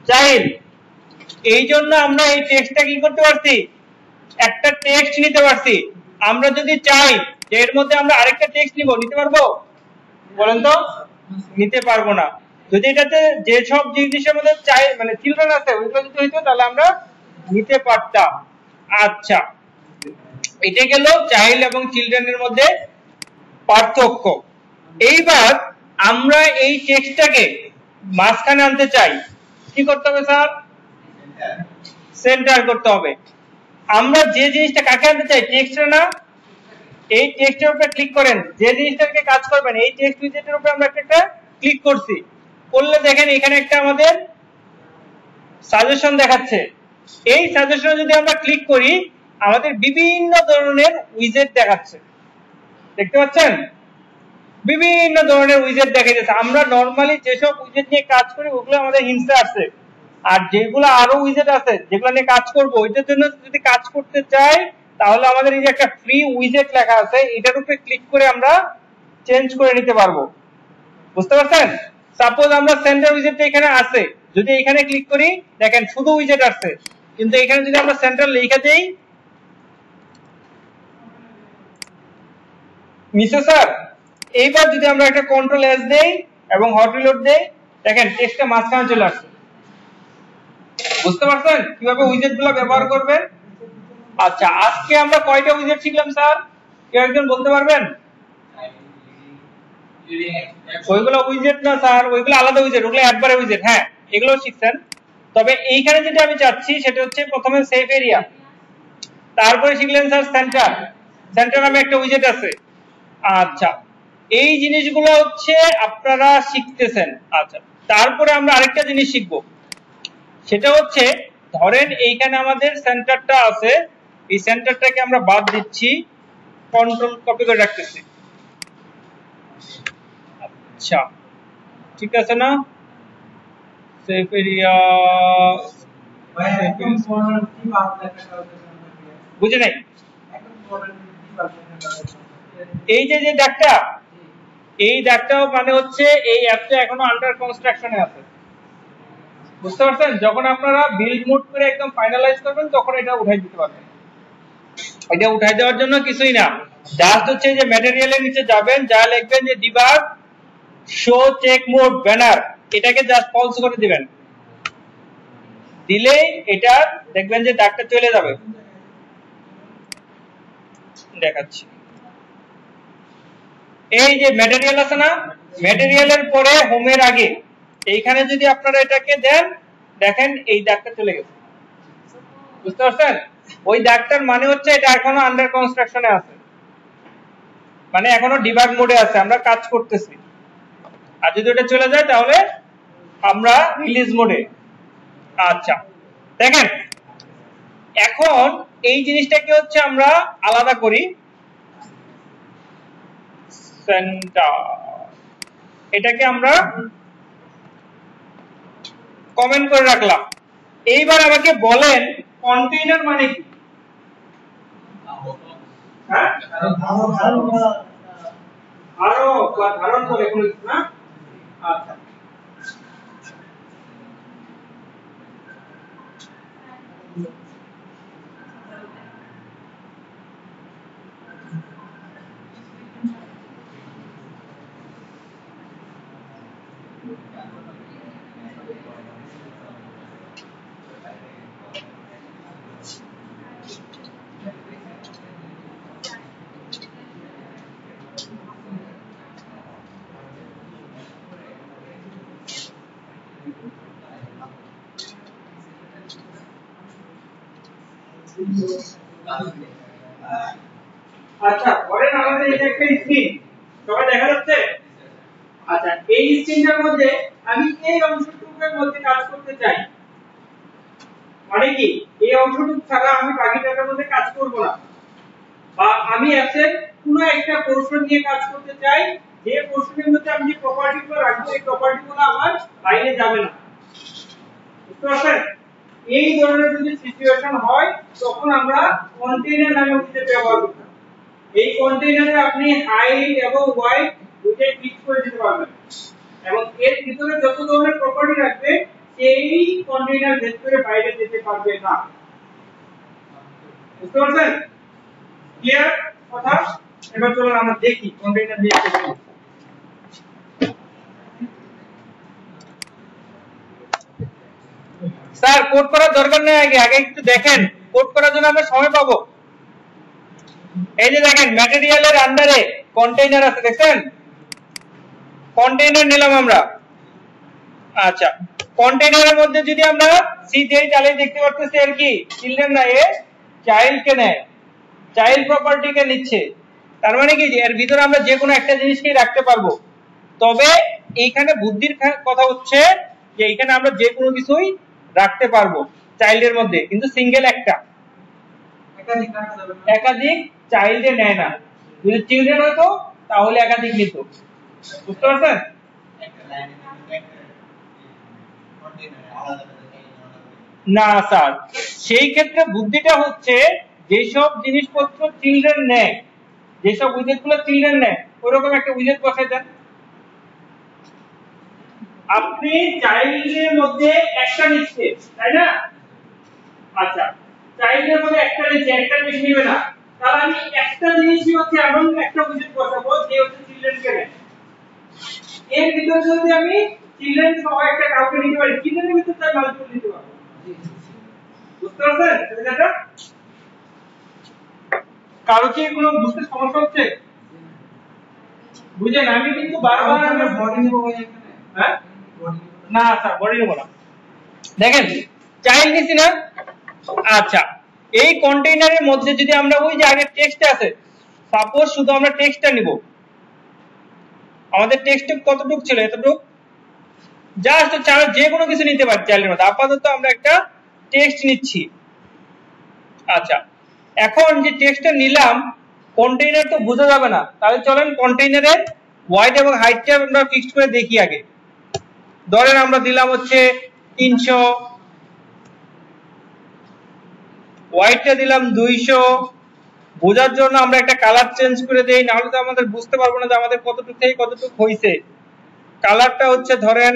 চাইল্ড, এই জন্য আমরা এই টেক্সটটা কি করতে পারছি, একটা টেক্সট নিতে পারছি। আমরা যদি চাই যে এর মধ্যে আমরা আরেকটা টেক্সট নিব, নিতে পারবো? বলেন তো, নিতে পারবো না। যদি এটাতে যে সব জিনিসের মধ্যে চাই মানে চিলড্রেন আছে ওইগুলো যদি হইতো তাহলে আমরা নিতে পারতাম। আচ্ছা, এটা গেল চাইল্ড এবং চিলড্রেনের মধ্যে পার্থক্য। এইবার আমরা এই টেক্সটটাকে মাঝখানে আনতে চাই, কি করতে হবে স্যার? সেন্টার করতে হবে। আমরা যে জিনিসটা কাকে আনতে চাই, টেক্সটে না? এই টেক্সটের উপরে ক্লিক করেন, যে জিনিসটাকে কাজ করবেন এই টেক্সট উইজেটের উপরে আমরা একটা ক্লিক করছি, করলে দেখেন এখানে একটা আমাদের সাজেশন দেখাচ্ছে। এই সাজেশনে যদি আমরা ক্লিক করি আমাদের বিভিন্ন ধরনের উইজেট দেখাচ্ছে, দেখতে পাচ্ছেন? বিভিন্ন ধরনের উইজেট দেখা যাচ্ছে। আমরা নরমালি যেসব উইজেট নিয়ে কাজ করি ওগুলো আমাদের হিন্টসে আছে, আর যেগুলো আরো উইজেট আছে যেগুলো নিয়ে কাজ করব ওইটার জন্য যদি কাজ করতে চাই তাহলে আমাদের এই যে একটা ফ্রি উইজেট লেখা আছে এটার উপরে ক্লিক করে আমরা চেঞ্জ করে নিতে পারবো। বুঝতে পারছেন? সাপোজ আমরা সেন্টার উইজেটটা এখানে আছে, যদি এখানে ক্লিক করি দেখেন শুধু উইজেট আসছে, কিন্তু এখানে যদি আমরা সেন্টার লিখে দেই নিচে স্যার, এইবার যদি আমরা একটা কন্ট্রোল এস দেই এবং হট রিলোড দেই দেখেন টেক্সটটা মাঝখানে চলে আসছে। বুঝতে পারছেন কিভাবে উইজেট গুলো ব্যবহার করবেন? আচ্ছা, আজকে আমরা কয়টা উইজেট শিখলাম স্যার, কেউ একজন বলতে পারবেন? ওইগুলো উইজেট না স্যার, ওইগুলো আলাদা উইজেট, ওগুলো একবারে উইজেট। হ্যাঁ এগুলো শিখছেন, তবে এইখানে যেটা আমি চাচ্ছি সেটা হচ্ছে প্রথমে সেভ এরিয়া, তারপরে শিখলেন স্যার সেন্টার। সেন্টার নামে একটা উইজেট আছে। আচ্ছা, এই জিনিসগুলো হচ্ছে আপনারা শিখতেছেন। আচ্ছা, তারপরে আমরা আরেকটা জিনিস শিখবো, সেটা হচ্ছে ধরেন এইখানে আমাদের সেন্টারটা আছে, এই সেন্টারটাকে আমরা বাদ দিচ্ছি, কন্ট্রোল কপি করে রাখতেছি। আচ্ছা ঠিক আছে না? সেভ এরিয়া বুঝে নাই? এই যে ডাকটা, এই ডাকটাও মানে হচ্ছে এই অ্যাপটা এখনো আন্ডার কনস্ট্রাকশনে আছে। বুঝতে পারছেন? যখন আপনারা বিল্ড মোড করে একদম ফাইনালাইজ করবেন তখন এটা উঠাই দিতে পারবেন। এটা উঠাই দেওয়ার জন্য কিছুই না, জাস্ট হচ্ছে যে ম্যাটেরিয়ালের নিচে যাবেন, যা লিখবেন যে debug show check mode banner, এটাকে জাস্ট ফলস করে দিবেন, দিলে এটা দেখবেন যে ডাকটা চলে যাবে। দেখাচ্ছি, এই যে ম্যাটেরিয়াল আছে না, ম্যাটেরিয়ালের পরে হোমের আগে এইখানে যদি আপনারা এটাকে দেন দেখেন এই দাগটা চলে গেছে। বুঝতে পারছেন? ওই দাগটার মানে হচ্ছে এটা এখনো আন্ডার কনস্ট্রাকশনে আছে, মানে এখনো ডিবাগ মোডে আছে, আমরা কাজ করতেছি। আর যদি ওটা চলে যায় তাহলে আমরা রিলিজ মোডে। আচ্ছা দেখেন এখন এই জিনিসটাকে হচ্ছে আমরা আলাদা করি, সেন্টার, এটাকে আমরা কমেন্ট করে রাখলাম। এইবার আমাকে বলেন কন্টেইনার মানে কি? হ্যাঁ আরো ধারণ করে কোনো কিছু না। আচ্ছা আচ্ছা ধরেন আমাদের এটা একটা স্ক্রিন, সবাই দেখা যাচ্ছে? আচ্ছা এই স্ক্রিনটার মধ্যে আমি এই অংশটুকুর মধ্যে কাজ করতে চাই, মানে কি এই অংশটুকু ছাড়া আমি বাকিটার মধ্যে কাজ করব না, বা আমি অ্যাপসের কোনো একটা পোরশন নিয়ে কাজ করতে চাই, যে পোরশনের মধ্যে আমি যে প্রপার্টিগুলো রাখবো এই প্রপার্টিগুলো আমার বাইরে যাবে না। বুঝতে পারছেন? এই ধরনের যদি সিচুয়েশন হয় তখন আমরা কন্টেইনার নামে উইজেট ব্যবহার করব। এই কন্টেইনারে আপনি হাইট এবং ওয়াইড দুটোই ফিক্স করে দিতে পারবেন, এবং এর ভিতরে যত ধরনের প্রপার্টি রাখবে সেই কন্টেইনার ভেতরে বাইরে যেতে পারবে না। বুঝতে পারছেন? ক্লিয়ার কথা? এবার চলুন আমরা দেখি কন্টেইনার দিয়ে কি করি। স্যার কোড করার দরকার নেই, আগে আগে একটু দেখেন কোড করার জন্য আমরা সময় পাবো। এই যে দেখেন ম্যাটেরিয়ালের আন্ডারে কন্টেইনার আছে, দেখছেন? কন্টেইনার নিলাম আমরা। আচ্ছা কন্টেইনারের মধ্যে যদি আমরা সিজেই তাহলে দেখতে পাচ্ছেন এর কি চিলড্রেন না, এ চাইল্ড কে নেয়, চাইল্ড প্রপার্টি কে নিচ্ছে। তার মানে কি এর ভিতরে আমরা যে কোনো একটা জিনিসকে রাখতে পারবো। তবে এইখানে বুদ্ধির কথা হচ্ছে যে এইখানে আমরা যে কোনো কিছুই রাখতে পারবো চাইল্ডের মধ্যে, কিন্তু সিঙ্গেল একটা, একাধিক চাইল্ডে নেয় না। যদি চিলড্রেন হতো তাহলে একাধিক নিত। বুঝতে পারছেন? না স্যার, সেই ক্ষেত্রে বুদ্ধিটা হচ্ছে যেসব জিনিসপত্র চিলড্রেন নেয়, যেসব উইজেট গুলো চিলড্রেন নেয় ওইরকম একটা উইজেট বসাই দেন। আপনি চাইল্ডের মধ্যে একটা নিচ্ছে, তাই না? আচ্ছা চাইল্ডের মধ্যে একটা নিচ্ছে, একটা বেশি নেবে না, তাহলে আমি একটা জিনিসই হচ্ছে এমন একটা উইজেট বসাবো যে হচ্ছে চিলড্রেন কে নেয়। এর ভিতরে যদি আমি চিলড্রেন সহ একটা কাউকে নিতে পারি, চিলড্রেনের ভিতরে তার মাল্টিপল নিতে পারবো। বুঝতে পারছেন এটা? কারো কি কোনো বুঝতে সমস্যা হচ্ছে? বুঝেন আমি কিন্তু বারবার আমরা বডি নেব এখানে। হ্যাঁ না স্যার বডি নেব না। দেখেন চাইল্ড নিছি না। আচ্ছা এই কন্টেইনারের মধ্যে যদি আমরা ওই যে আগে টেক্সট আছে, সাপোজ শুধু আমরা টেক্সটটা নিব, আমাদের টেক্সট কতটুকু ছিল? এতটুকু। জাস্ট চাইল্ড যে কোনো কিছু নিতে পারি চাইল্ডের মধ্যে, আপাতত আমরা একটা টেক্সট নিচ্ছি। আচ্ছা এখন যে টেক্সটটা নিলাম কন্টেইনার তো বোঝা যাবে না, তাহলে চলেন কন্টেইনারের ওয়াইড এবং হাইটটা আমরা ফিক্সড করে দেখি আগে। ধরেন আমরা দিলাম হচ্ছে 300, ওয়াইডটা দিলাম 200। বোঝার জন্য আমরা একটা কালার চেঞ্জ করে দেই, নাহলে তো আমাদের বুঝতে পারবো না যে আমাদের কতটুকু থেকে কতটুকু হইছে। কালারটা হচ্ছে ধরেন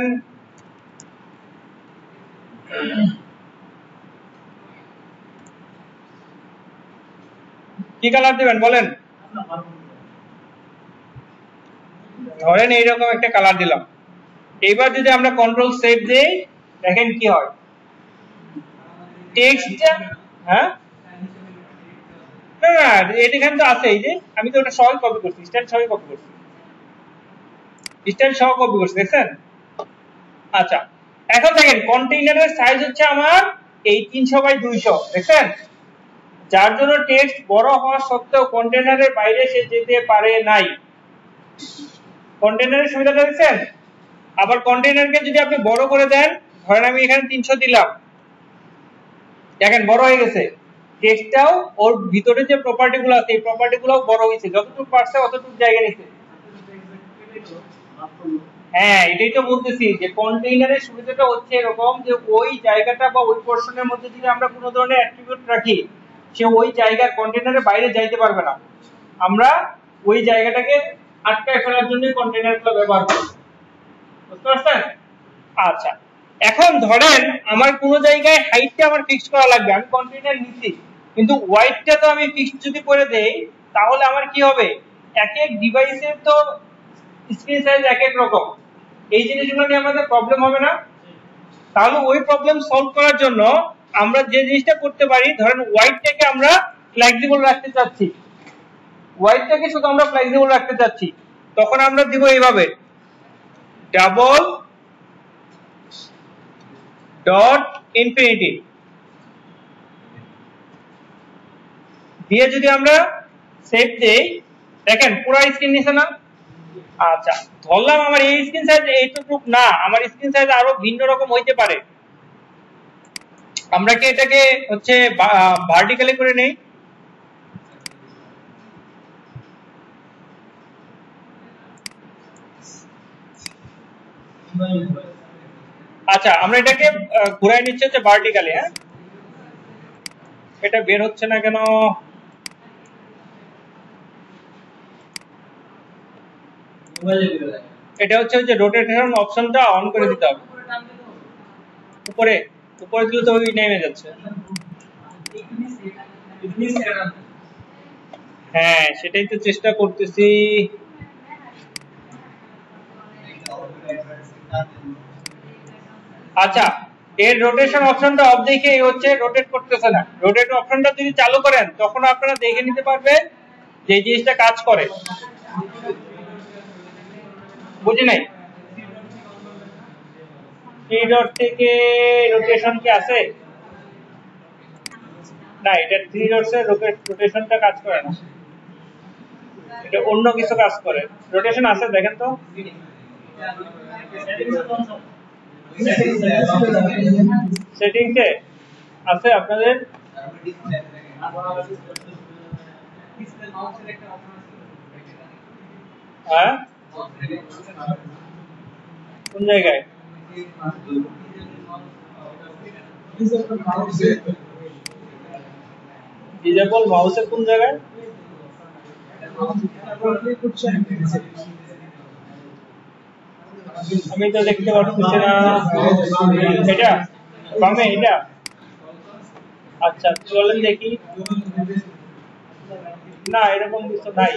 কি কালার দিবেন বলেন? ধরেন এইরকম একটা কালার দিলাম। এইবার যদি আমরা কন্ট্রোল সেভ দেই দেখেন কি হয়। টেক্সটটা হ্যাঁ না না এখানে তো আছে, এই যে আমি তো ওটা সহই কপি করছি, স্টাইল সহই কপি করছি, স্টাইল সহ কপি করছি, দেখছেন? আচ্ছা এখন দেখেন কন্টেইনারের সাইজ হচ্ছে আমার এই 300 বাই 200, দেখছেন? যার জন্য টেক্সট বড় হওয়া সত্ত্বেও কন্টেনারের বাইরে সে যেতে পারে নাই। কন্টেনারের সুবিধাটা দেখছেন? আবার কন্টেনারকে যদি আপনি বড় করে দেন, ধরেন আমি এখানে 300 দিলাম, দেখেন বড় হয়ে গেছে, টেক্সটটাও ওর ভিতরে যে প্রপার্টি গুলো আছে এই প্রপার্টি গুলো বড় হয়েছে, যতটুকু পারছে অতটুকু জায়গা নিছে। হ্যাঁ, এটাই তো বলতেছি যে কন্টেইনারের সুবিধাটা হচ্ছে এরকম যে ওই জায়গাটা বা ওই পোরশনের মধ্যে যদি আমরা কোনো ধরনের অ্যাট্রিবিউট রাখি, সে ওই জায়গার কন্টেইনারের বাইরে যাইতে পারবে না। আমরা ওই জায়গাটাকে আটকায় ফেলার জন্য কন্টেইনারগুলো ব্যবহার করি। বুঝতে পারছেন? আচ্ছা, এখন ধরেন আমার কোনো জায়গায় হাইটটা আমার ফিক্স করা লাগবে, আমি কন্টেইনার নিচ্ছি, কিন্তু ওয়াইডটা তো আমি ফিক্স যদি করে দেই তাহলে আমার কি হবে, এক এক ডিভাইসের তো স্ক্রিন সাইজ এক এক রকম, এই জিনিসগুলো নিয়ে আমাদের প্রবলেম হবে না? তাহলে ওই প্রবলেম সলভ করার জন্য আমরা যে জিনিসটা করতে পারি, ধরেন ওয়াইডটাকে আমরা ফ্লেক্সিবল রাখতে চাচ্ছি, ওয়াইডটাকে শুধু আমরা ফ্লেক্সিবল রাখতে চাচ্ছি, তখন আমরা দিব এইভাবে ডাবল ডট ইনফিনিটি দিয়ে যদি আমরা সেভ দেই, দেখেন পুরো স্ক্রিন নিছে না? আচ্ছা, ধরলাম আমার এই স্ক্রিন সাইজ এইটুকু না, আমার স্ক্রিন সাইজ আরো ভিন্ন রকম হইতে পারে, আমরা কি এটাকে হচ্ছে ভার্টিক্যালি করে নেই? আচ্ছা, আমরা এটাকে ঘুরাই নিচ্ছি হচ্ছে ভার্টিক্যালি। হ্যাঁ, এটা বের হচ্ছে না কেন? এটা হচ্ছে যে রোটেশন অপশনটা অন করে দিতে হবে, উপরে উপরে দিলে তো ওই নেমে যাচ্ছে। হ্যাঁ, সেটাই তো চেষ্টা করতেছি। আচ্ছা, এর রোটেশন অপশনটা অফ দেখে হচ্ছে রোটেট করতেছে না, রোটেট অপশনটা যদি চালু করেন তখন আপনারা দেখে নিতে পারবেন যে এই জিনিসটা কাজ করে। বুঝি নাই? 3 ডট থেকে রোটেশন কি আছে? না, এটা 3 ডটস এর রোটেশনটা কাজ করে না, এটা অন্য কিছু কাজ করে। রোটেশন আছে দেখেন তো, সেটিংসে আছে আপনাদের? হ্যাঁ, কোন জায়গায়? ডিজেবল মাউসের কোন জায়গায়? আমি তো দেখতে পাচ্ছি না। এটা বামে, এটা? আচ্ছা, চলেন দেখি। না, এরকম কিছু নাই।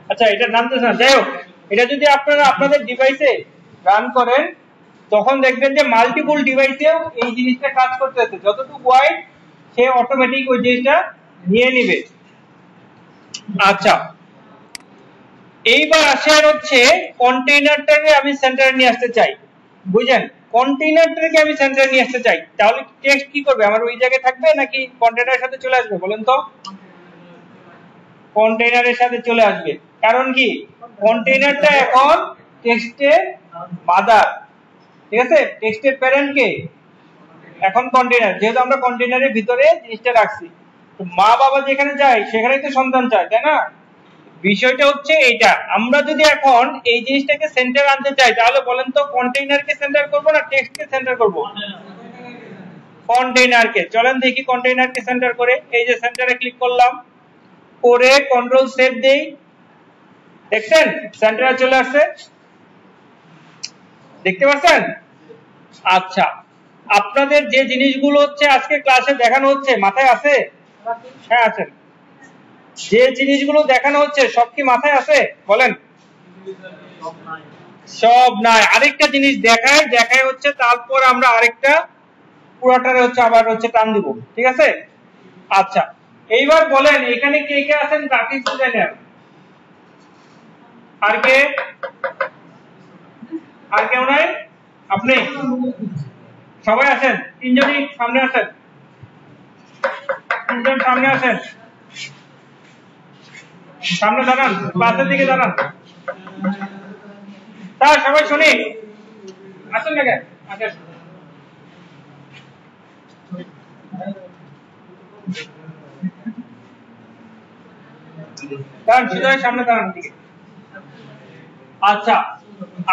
আচ্ছা, এটা নামতেছে না। যাই হোক, এটা যদি আপনারা আপনাদের ডিভাইসে রান করেন তখন দেখবেন যে মাল্টিপল ডিভাইসেও এই জিনিসটা কাজ করতেছে, যতটুকু ওয়াইড সে অটোমেটিক ওই জিনিসটা নিয়ে নেবে। আচ্ছা, এইবার আসে আর হচ্ছে কন্টেইনারটাকে আমি সেন্টারে নিয়ে আসতে চাই। বুঝেন, কন্টেইনারটাকে আমি সেন্টারে নিয়ে আসতে চাই, তাহলে টেক্সট কি করবে? আমার ওই জায়গায় থাকবে নাকি কন্টেইনারের সাথে চলে আসবে বলেন তো? কন্টেইনারের সাথে চলে আসবে। কারণ কি, কন্টেইনারটা এখন টেক্সটের মাদার, ঠিক আছে? টেক্সটের প্যারেন্ট কে? এখন কন্টেইনার, যেহেতু আমরা কন্টেইনারের ভিতরে জিনিসটা রাখছি, তো মা বাবা যেখানে যায় সেখানেই তো সন্তান চায়, তাই না? বিষয়টা হচ্ছে এইটা, আমরা যদি এখন এই জিনিসটাকে সেন্টার আনতে চাই তাহলে বলেন তো কন্টেইনারকে সেন্টার করব না টেক্সটকে সেন্টার করব? কন্টেইনারকে। চলেন দেখি কন্টেইনারকে সেন্টার করে। এই যে সেন্টারে ক্লিক করলাম, করে কন্ট্রোল সেভ দেই, দেখছেন সেন্টারে চলে আসছে, দেখতে পাচ্ছেন? আচ্ছা, আপনাদের যে জিনিসগুলো হচ্ছে আজকে ক্লাসে দেখানো হচ্ছে মাথায় আছে? হ্যাঁ, আছে। যে জিনিসগুলো দেখানো হচ্ছে সব কি মাথায় আছে বলেন? সব নাই। আরেকটা জিনিস দেখায় হচ্ছে, তারপর আমরা আরেকটা পুরোটারে হচ্ছে আবার হচ্ছে টান দিব, ঠিক আছে? আচ্ছা, এইবার বলেন এখানে কে কে আছেন গ্রাফিক্স ডিজাইনার? আর কে? আর কেউ নাই? আপনি সবাই আছেন? তিনজনই সামনে আছেন? মানুষজন সামনে আসেন, সামনে দাঁড়ান, ক্লাসের দিকে দাঁড়ান। স্যার সবাই শুনি, আসেন না কেন, আসেন। দাঁড়ান, সিধা সামনে দাঁড়ান দিকে। আচ্ছা,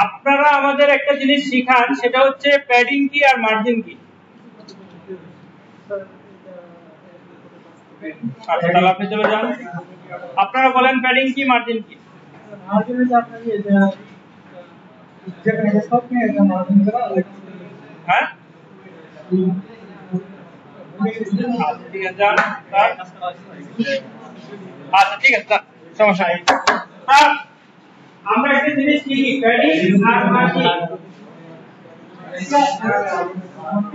আপনারা আমাদের একটা জিনিস শিখান, সেটা হচ্ছে প্যাডিং কি আর মার্জিন কি। আচ্ছা, তাহলে আপনি চলে যান, আপনারা বলেন প্যাডিং কি মার্জিন কি। মার্জিন হচ্ছে আপনার যেখানে সব নিয়ে এটা মার্জিন করা হয়। হ্যাঁ, আচ্ছা ঠিক আছে, যান স্যার। আচ্ছা ঠিক আছে স্যার, সমস্যা নেই স্যার। আমরা একটা জিনিস শিখি, প্যাডিং আর মার্জিন।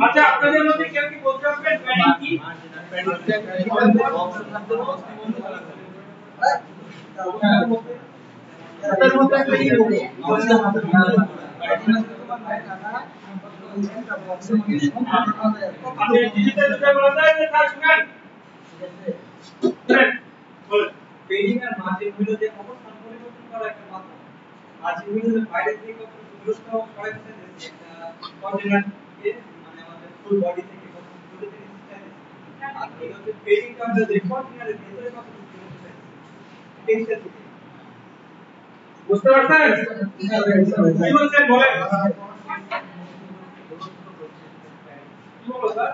আচ্ছা, আপনাদের মধ্যে কেউ কি বলতে পারবেন প্যাডিং কি? এটার মধ্যে একটা ই হবে পেডিং আর মার্জিন গুলো যে অবস্থান পরিবর্তন করা একটা মাত্রা, মার্জিন গুলো যে বাইরে থেকে কত দূরত্ব করাইতে দিচ্ছে একটা কন্টেনারকে, মানে আমাদের ফুল বডি থেকে কত দূরে থেকে দিচ্ছে, আর এই হচ্ছে পেডিংটা আমরা যে কন্টেনারের ভিতরে কত দূরে দিচ্ছে টেক্সটা থেকে। বুঝতে পারছেন কি বলছেন, বলেন কি বলো স্যার।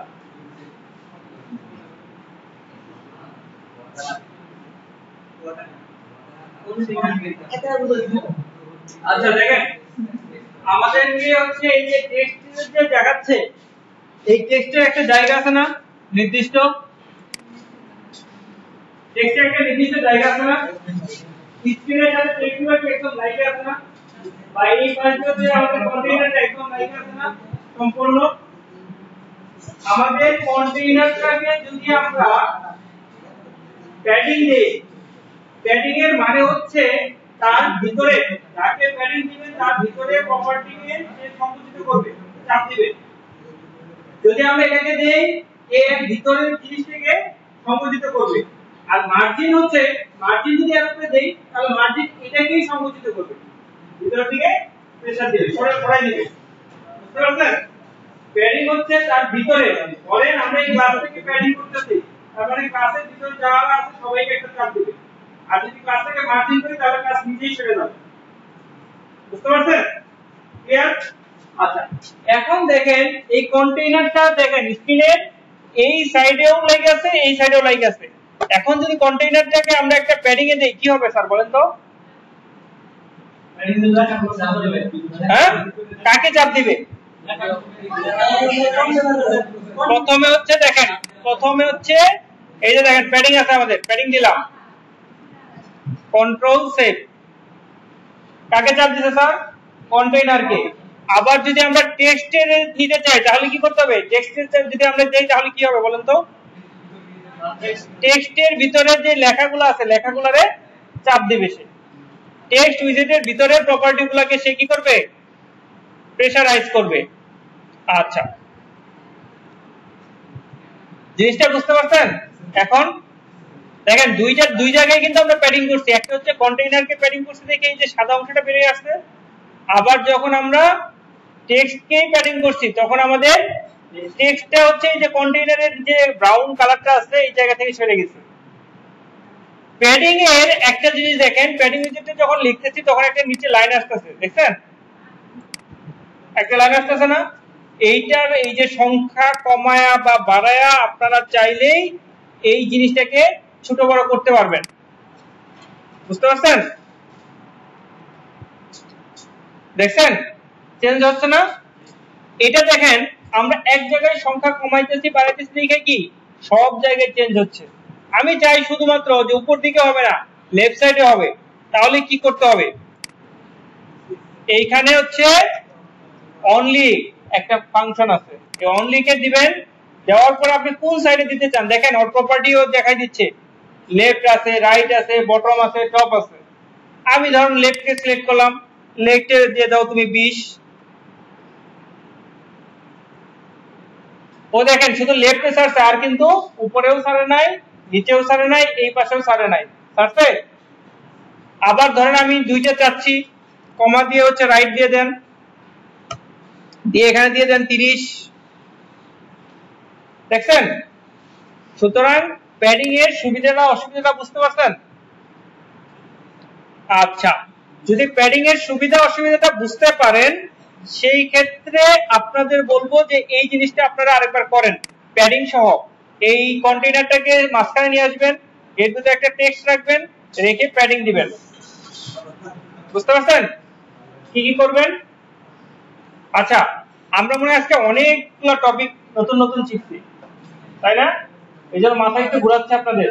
আচ্ছা দেখেন, আমাদের কি হচ্ছে এই যে টেক্সটের যে দেখাচ্ছে, এই টেক্সটের একটা জায়গা আছে না নির্দিষ্ট, টেক্সটের একটা নির্দিষ্ট জায়গা আছে না, স্ক্রিনের সাথে টেক্সটগুলো একদম লাইনে আছে না, বা এই পাশে আমাদের কন্টেইনারটা একদম লাইনে আছে না সম্পূর্ণ। আমাদের কন্টেইনারটাকে যদি আমরা প্যাডিং দেই, প্যাডিং এর মানে হচ্ছে তার ভিতরে যাকে প্যাডিং দিবেন তার ভিতরে প্রপার্টি নিয়ে সে সংকুচিত করবে, চাপ দিবে। যদি আমরা এটাকে দেই, এর ভিতরের জিনিসটাকে সংকুচিত করবে। আর মার্জিন হচ্ছে, মার্জিন যদি আমরা দেই তাহলে মার্জিন এটাকেই সংকুচিত করবে, ভিতর থেকে প্রেসার দিবে, সরাই দিবে। বুঝতে পারছেন? প্যাডিং হচ্ছে তার ভিতরে, ধরেন আমরা এই গ্লাস থেকে প্যাডিং করতেছি, তার মানে গ্লাসের ভিতরে যারা আছে সবাইকে একটা চাপ দিবে। আর যদি গ্লাসটাকে মার্জিন করি তাহলে গ্লাস নিচেই সরে যাবে। বুঝতে পারছেন? ক্লিয়ার? আচ্ছা, এখন দেখেন এই কন্টেইনারটা দেখেন স্ক্রিনের এই সাইডেও লেগে আছে, এই সাইডেও লেগে আছে। এখন যদি কন্টেইনারটাকে আমরা একটা প্যাডিং এ দেই কি হবে স্যার বলেন তো? প্যাডিং দিলে চাপ দিবে। হ্যাঁ, কাকে চাপ দিবে? প্রথমে হচ্ছে দেখেন, প্রথমে হচ্ছে এই যে দেখেন প্যাডিং আছে, আমাদের প্যাডিং দিলাম, কন্ট্রোল সেভ, কাকে চাপ দিতে স্যার? কন্টেইনারকে। আবার যদি আমরা টেক্সটের নিতে চাই তাহলে কি করতে হবে? টেক্সটের যদি আমরা দেই তাহলে কি হবে বলেন তো? টেক্সটের ভিতরে যে লেখাগুলো আছে লেখাগুলোরে চাপ দিবে সে। টেক্সট উইজেটের ভিতরে প্রপার্টিগুলোকে সে কি করবে? প্রেসারাইজ করবে। আচ্ছা, জিনিসটা বুঝতে পারছেন? এখন দেখেন দুই জায়গায় কিন্তু আমরা প্যাডিং করছি, একটা হচ্ছে কন্টেইনারকে প্যাডিং করছি দেখে এই যে সাদা অংশটা বেরিয়ে আসছে, আবার যখন আমরা টেক্সটকে প্যাডিং করছি তখন আমাদের টেক্সটটা হচ্ছে এই যে কন্টেইনারের যে ব্রাউন কালারটা আছে এই জায়গা থেকে সরে গেছে। প্যাডিং এর একটা জিনিস দেখেন, প্যাডিং উইজেটে যখন লিখতেছি তখন একটা নিচে লাইন আসতেছে, দেখছেন? একটা লাইন আসতেছে না? এইটার এই যে সংখ্যা কমায়া বা বাড়ায়া আপনারা চাইলেই এই জিনিসটাকে ছোট বড় করতে পারবেন। বুঝতে পারছেন? দেখছেন চেঞ্জ হচ্ছে না? এটা দেখেন আমরা এক জায়গায় সংখ্যা কমাইতেছি বাড়াইতেছি দেখে কি সব জায়গায় চেঞ্জ হচ্ছে। আমি চাই শুধুমাত্র যে উপর দিকে হবে না, লেফট সাইডে হবে। তাহলে কি করতে হবে? এইখানে হচ্ছে অনলি একটা ফাংশন আছে, এই অনলি কে দিবেন। দেওয়ার পর আপনি কোন সাইডে দিতে চান দেখেন, ওর প্রপার্টিও দেখাই দিচ্ছে, লেফট আছে, রাইট আছে, বটম আছে, টপ আছে। আমি ধরুন লেফট কে সিলেক্ট করলাম, লেফটে দিয়ে দাও তুমি 20। ও দেখেন শুধু লেফটে ছাড়ছে, আর কিন্তু উপরেও ছাড়ে নাই, নিচেও ছাড়ে নাই, এই পাশেও ছাড়ে নাই, ছাড়ছে। আবার ধরেন আমি দুইটা চাচ্ছি, কমা দিয়ে হচ্ছে রাইট দিয়ে দেন, দিয়ে এখানে দিয়ে দেন 30, দেখছেন। সুতরাং প্যাডিং এর সুবিধাটা অসুবিধাটা বুঝতে পারছেন? আচ্ছা, যদি প্যাডিং এর সুবিধা অসুবিধাটা বুঝতে পারেন, সেই ক্ষেত্রে আপনাদের বলবো যে এই জিনিসটা আপনারা আরেকবার করেন প্যাডিং সহ। এই কন্টেইনারটাকে মাঝখানে নিয়ে আসবেন, এর ভিতরে একটা টেক্সট রাখবেন, রেখে প্যাডিং দিবেন। বুঝতে পারছেন কি কি করবেন? আচ্ছা, আমরা মনে হয় আজকে অনেকগুলো টপিক নতুন নতুন শিখছি, তাই না? এই জন্য মাথায় একটু ঘুরাচ্ছে আপনাদের।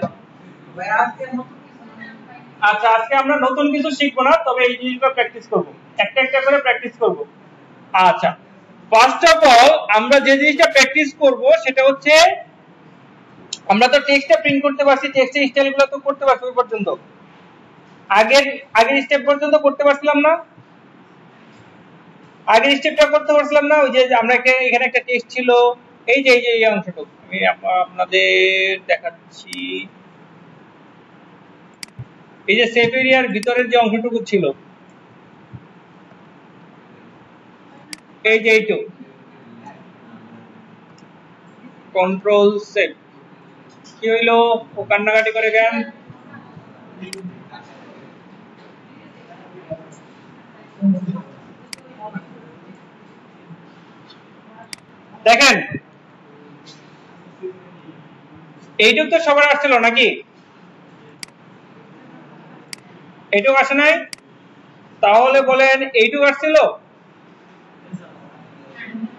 আচ্ছা, আজকে আমরা নতুন কিছু শিখবো না, তবে এই জিনিসগুলো প্র্যাকটিস করব, একটা একটা করে প্র্যাকটিস করব। আচ্ছা, ফার্স্ট অফ অল আমরা যে জিনিসটা প্র্যাকটিস করব সেটা হচ্ছে, আমরা তো টেক্সটটা প্রিন্ট করতে পারছি, টেক্সটের স্টাইলগুলো তো করতে পারছি ওই পর্যন্ত। আগের স্টেপ পর্যন্ত করতে পারছিলাম না? আগের স্টেপটা করতে পারছিলাম না? ওই যে আমরা এখানে একটা টেক্সট ছিল, এই যে এই অংশটুকু আমি আপনাদের দেখাচ্ছি, এই যে সেভ এরিয়ার ভিতরের যে অংশটুকু ছিল, এই যে এইটু কন্ট্রোল সেভ, কি হইলো? ও কান্নাকাটি করে কেন? দেখেন এইটুক তো সবার আসছিল নাকি? এইটুক আসে নাই? তাহলে বলেন এইটুক আসছিল?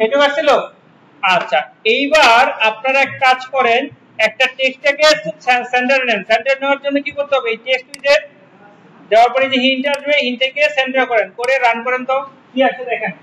এইটুক আসছিল? আচ্ছা, এইবার আপনারা এক কাজ করেন, একটা টেক্সটটাকে সেন্টারে নেন। সেন্টারে নেওয়ার জন্য কি করতে হবে? এই টেক্সট উইজেট দেওয়ার পরে যে হিন্ট আসবে, হিন্টটাকে সেন্টার করেন, করে রান করেন তো কি আসে দেখেন।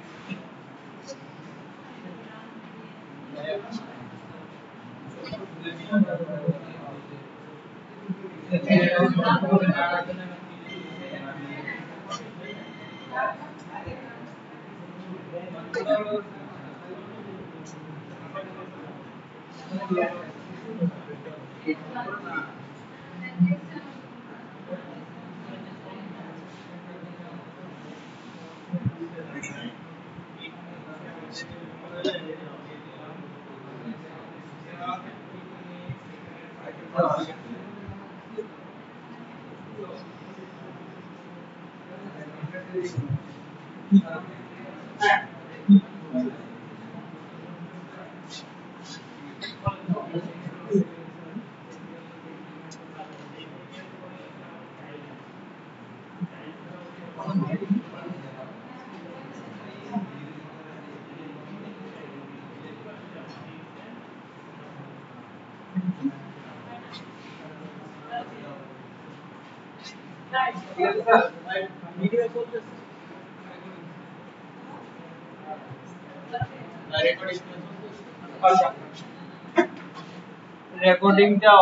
রেকর্ডিংটা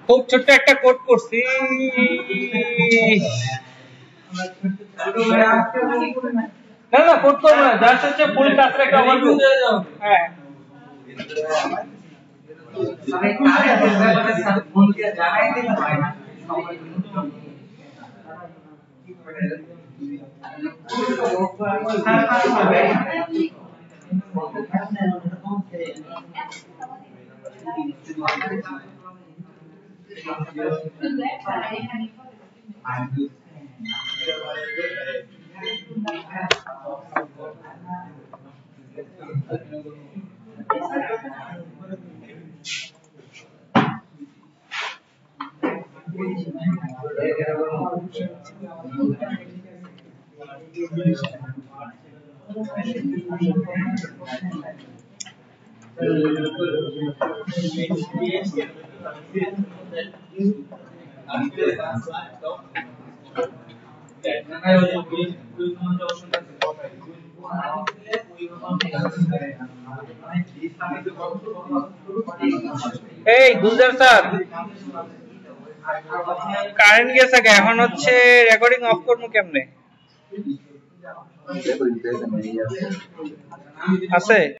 খুব ছোট্ট একটা কোড করছি, না না কোড করব না, জাস্ট হচ্ছে ফুল ক্লাসের একটা ওভারভিউ। হ্যাঁ এই গুলজার স্যার, কারেন্ট গেছে, এখন হচ্ছে রেকর্ডিং অফ করবো কেমনে? আছে